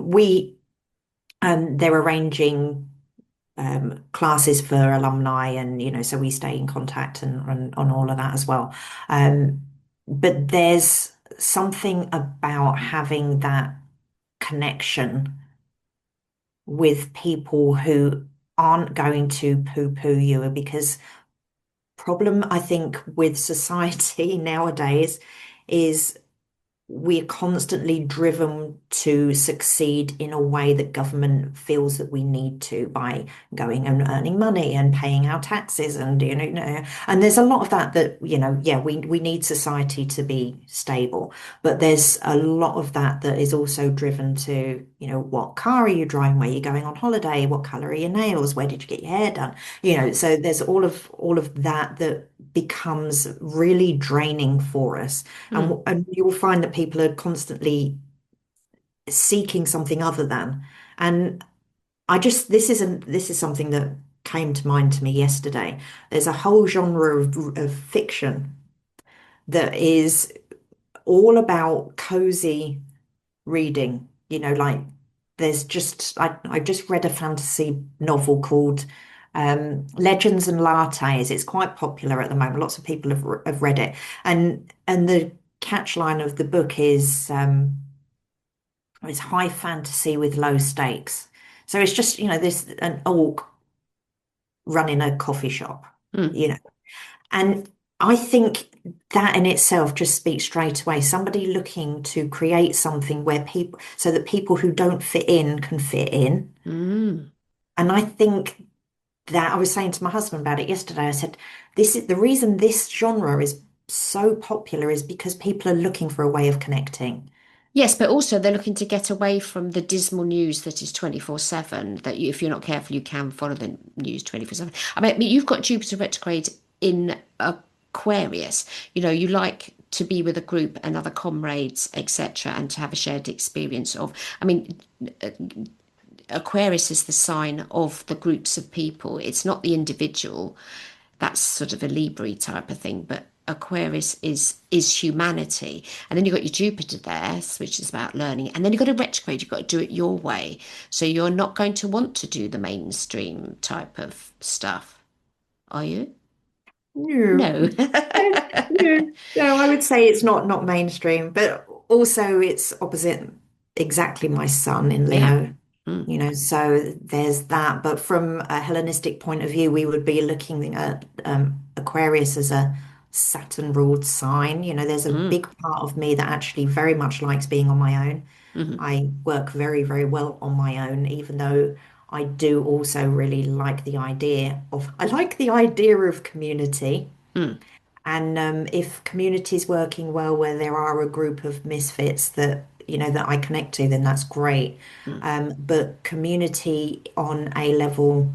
[SPEAKER 2] they're arranging classes for alumni, and so we stay in contact and on all of that as well. Um, but there's something about having that connection with people who aren't going to poo-poo you, because problem I think with society nowadays is we're constantly driven to succeed in a way that government feels that we need to by going and earning money and paying our taxes and and there's a lot of that yeah, we need society to be stable, but there's a lot of that is also driven to what car are you driving, where you're going on holiday, what color are your nails, where did you get your hair done, so there's all of that becomes really draining for us.
[SPEAKER 1] Mm.
[SPEAKER 2] And you will find that people are constantly seeking something other than. And this is something that came to mind to me yesterday. There's a whole genre of fiction that is all about cozy reading. Like I just read a fantasy novel called Legends and Lattes. It's quite popular at the moment. Lots of people have read it. And the catchline of the book is it's high fantasy with low stakes. So it's just, this an orc running a coffee shop,
[SPEAKER 1] Mm.
[SPEAKER 2] you know. And I think that in itself just speaks straight away. Somebody looking to create something where people, so that people who don't fit in can fit in.
[SPEAKER 1] Mm.
[SPEAKER 2] And I think that I was saying to my husband about it yesterday. I said, this is the reason this genre is so popular is because people are looking for a way of connecting.
[SPEAKER 1] Yes, but also they're looking to get away from the dismal news that is 24/7, that you, if you're not careful, you can follow the news 24/7. I mean, you've got Jupiter retrograde in Aquarius. You like to be with a group and other comrades, etc., and to have a shared experience of. I mean, Aquarius is the sign of the groups of people. It's not the individual. That's sort of a Libra type of thing, but Aquarius is humanity. And then you've got your Jupiter there, which is about learning. And then you've got a retrograde, you've got to do it your way. So you're not going to want to do the mainstream type of stuff, are you?
[SPEAKER 2] No.
[SPEAKER 1] No.
[SPEAKER 2] No, no, I would say it's not mainstream, but also it's opposite exactly my sun in
[SPEAKER 1] Yeah.
[SPEAKER 2] Leo.
[SPEAKER 1] Mm.
[SPEAKER 2] So there's that. But from a Hellenistic point of view, we would be looking at Aquarius as a Saturn ruled sign. There's a
[SPEAKER 1] Mm.
[SPEAKER 2] big part of me that actually very much likes being on my own.
[SPEAKER 1] Mm.
[SPEAKER 2] I work very, very well on my own, even though I do also really I like the idea of community.
[SPEAKER 1] Mm.
[SPEAKER 2] And if community's working well, where there are a group of misfits that, that I connect to, then that's great.
[SPEAKER 1] Mm.
[SPEAKER 2] But community on a level,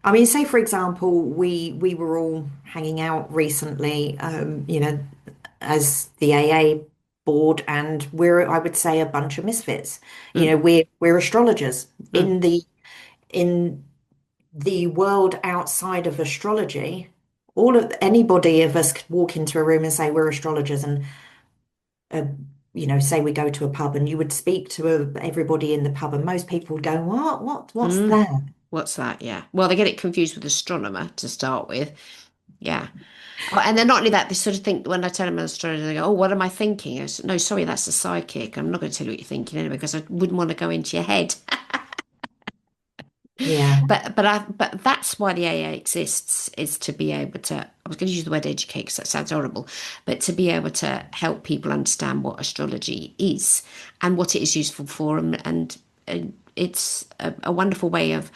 [SPEAKER 2] I mean, say for example, we were all hanging out recently, as the AA board, and we're, I would say, a bunch of misfits.
[SPEAKER 1] Mm.
[SPEAKER 2] We're astrologers
[SPEAKER 1] Mm.
[SPEAKER 2] in the world outside of astrology. Anybody of us could walk into a room and say we're astrologers, and uh, say we go to a pub, and you would speak to everybody in the pub, and most people would go, what's
[SPEAKER 1] Mm.
[SPEAKER 2] that?
[SPEAKER 1] What's that? Yeah. Well, they get it confused with astronomer to start with. Yeah. Oh, and then not only that, they sort of think when I tell them an astrologer, they go, "Oh, what am I thinking?" I said, "No, sorry, that's a psychic. I'm not going to tell you what you're thinking anyway, because I wouldn't want to go into your head."
[SPEAKER 2] Yeah,
[SPEAKER 1] But that's why the AA exists, is to be able to. I was going to use the word educate because that sounds horrible, but to be able to help people understand what astrology is and what it is useful for, and it's a wonderful way of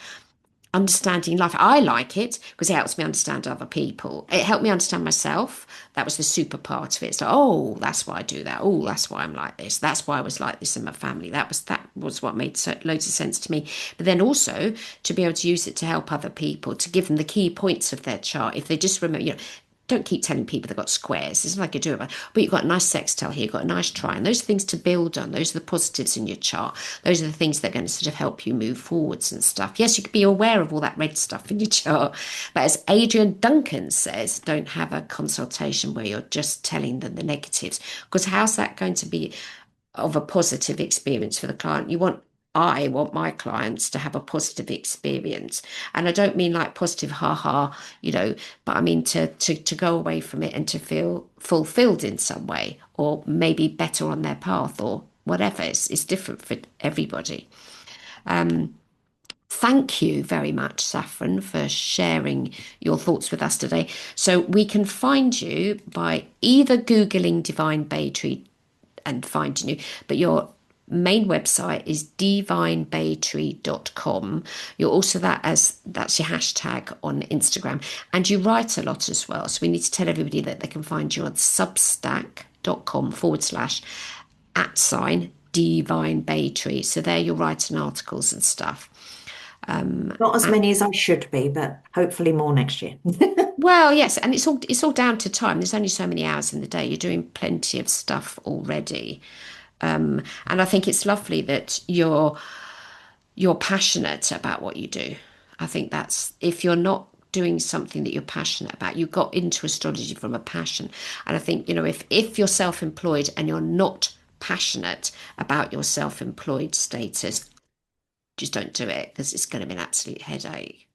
[SPEAKER 1] understanding life. I like it because it helps me understand other people. It helped me understand myself. That was the super part of it. It's like, oh, that's why I do that. Oh, that's why I'm like this. That's why I was like this in my family. That was what made loads of sense to me. But then also to be able to use it to help other people, to give them the key points of their chart. If they just remember, don't keep telling people they've got squares. It's not like you do it, but you've got a nice sextile here, you've got a nice trine. Those are things to build on. Those are the positives in your chart. Those are the things that are going to sort of help you move forwards and stuff. Yes, you could be aware of all that red stuff in your chart, but as Adrian Duncan says, don't have a consultation where you're just telling them the negatives, because how's that going to be of a positive experience for the client? I want my clients to have a positive experience. And I don't mean like positive, ha, but I mean to go away from it and to feel fulfilled in some way, or maybe better on their path, or whatever. It's different for everybody. Thank you very much, Saffron, for sharing your thoughts with us today. So we can find you by either Googling Divine Bay Tree and finding you, but your main website is divinebaytree.com. You're also that's your hashtag on Instagram, and you write a lot as well. So we need to tell everybody that they can find you on substack.com/@ Divine Baytree. So there you're writing articles and stuff.
[SPEAKER 2] not as many as I should be, but hopefully more next year.
[SPEAKER 1] Well, yes, and it's all down to time. There's only so many hours in the day. You're doing plenty of stuff already. And I think it's lovely that you're passionate about what you do. I think that's, if you're not doing something that you're passionate about, you got into astrology from a passion. And I think, if you're self-employed and you're not passionate about your self-employed status, just don't do it, because it's going to be an absolute headache.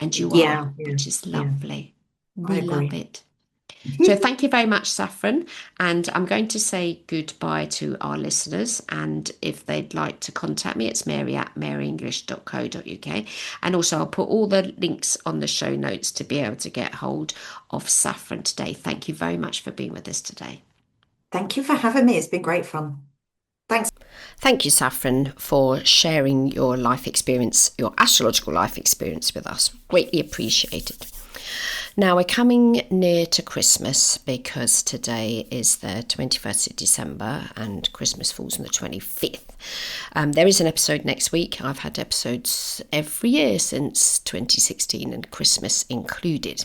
[SPEAKER 1] And you are,
[SPEAKER 2] Yeah, yeah,
[SPEAKER 1] which is
[SPEAKER 2] yeah.
[SPEAKER 1] lovely.
[SPEAKER 2] I
[SPEAKER 1] We love
[SPEAKER 2] agree.
[SPEAKER 1] it. So thank you very much, Saffron. And I'm going to say goodbye to our listeners. And if they'd like to contact me, it's mary@maryenglish.co.uk. And also I'll put all the links on the show notes to be able to get hold of Saffron today. Thank you very much for being with us today.
[SPEAKER 2] Thank you for having me. It's been great fun. Thanks.
[SPEAKER 1] Thank you, Saffron, for sharing your life experience, your astrological life experience with us. Greatly appreciated. Now we're coming near to Christmas, because today is the 21st of December and Christmas falls on the 25th. There is an episode next week. I've had episodes every year since 2016, and Christmas included.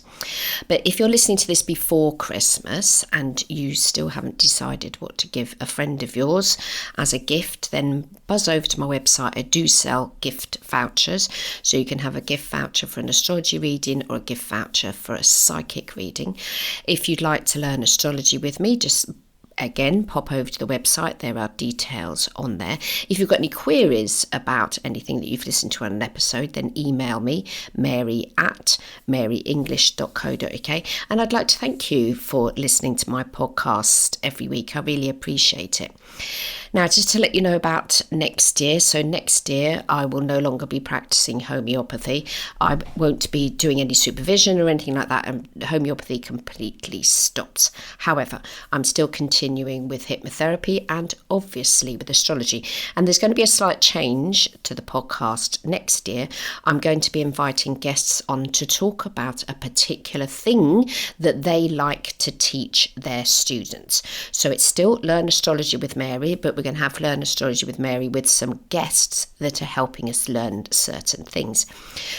[SPEAKER 1] But if you're listening to this before Christmas and you still haven't decided what to give a friend of yours as a gift, then buzz over to my website. I do sell gift vouchers, so you can have a gift voucher for an astrology reading or a gift voucher for a psychic reading. If you'd like to learn astrology with me, just again pop over to the website. There are details on there. If you've got any queries about anything that you've listened to on an episode, then email me, mary@maryenglish.co.uk. And I'd like to thank you for listening to my podcast every week. I really appreciate it. Now, just to let you know about next year. So next year, I will no longer be practicing homeopathy. I won't be doing any supervision or anything like that. And homeopathy completely stops. However, I'm still continuing continuing with hypnotherapy and obviously with astrology. And there's going to be a slight change to the podcast next year. I'm going to be inviting guests on to talk about a particular thing that they like to teach their students. So it's still Learn Astrology with Mary, but we're going to have Learn Astrology with Mary with some guests that are helping us learn certain things.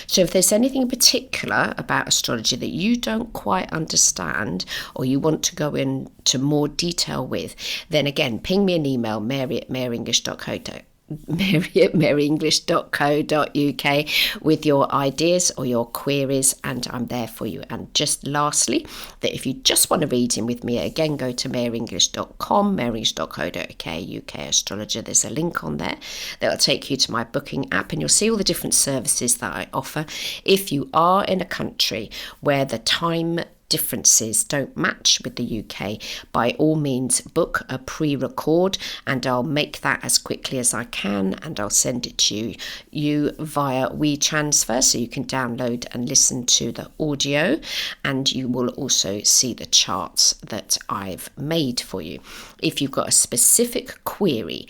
[SPEAKER 1] So if there's anything in particular about astrology that you don't quite understand or you want to go into more detail with, then again, ping me an email, mary@maryenglish.co.uk with your ideas or your queries, and I'm there for you. And just lastly, that if you just want to read in with me, again, go to maryenglish.com, maryenglish.co.uk, UK Astrologer. There's a link on there that will take you to my booking app, and you'll see all the different services that I offer. If you are in a country where the time differences don't match with the UK, by all means book a pre-record, and I'll make that as quickly as I can, and I'll send it to you via WeTransfer, so you can download and listen to the audio, and you will also see the charts that I've made for you. If you've got a specific query,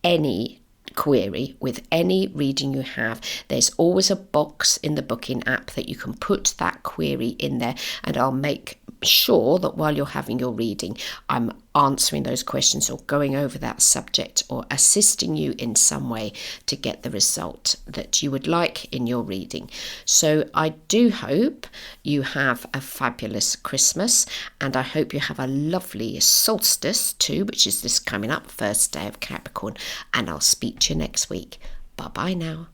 [SPEAKER 1] any query with any reading you have, there's always a box in the booking app that you can put that query in there, and I'll make sure that while you're having your reading, I'm answering those questions or going over that subject or assisting you in some way to get the result that you would like in your reading. So I do hope you have a fabulous Christmas, and I hope you have a lovely solstice too, which is this coming up, first day of Capricorn, and I'll speak to you next week. Bye bye now.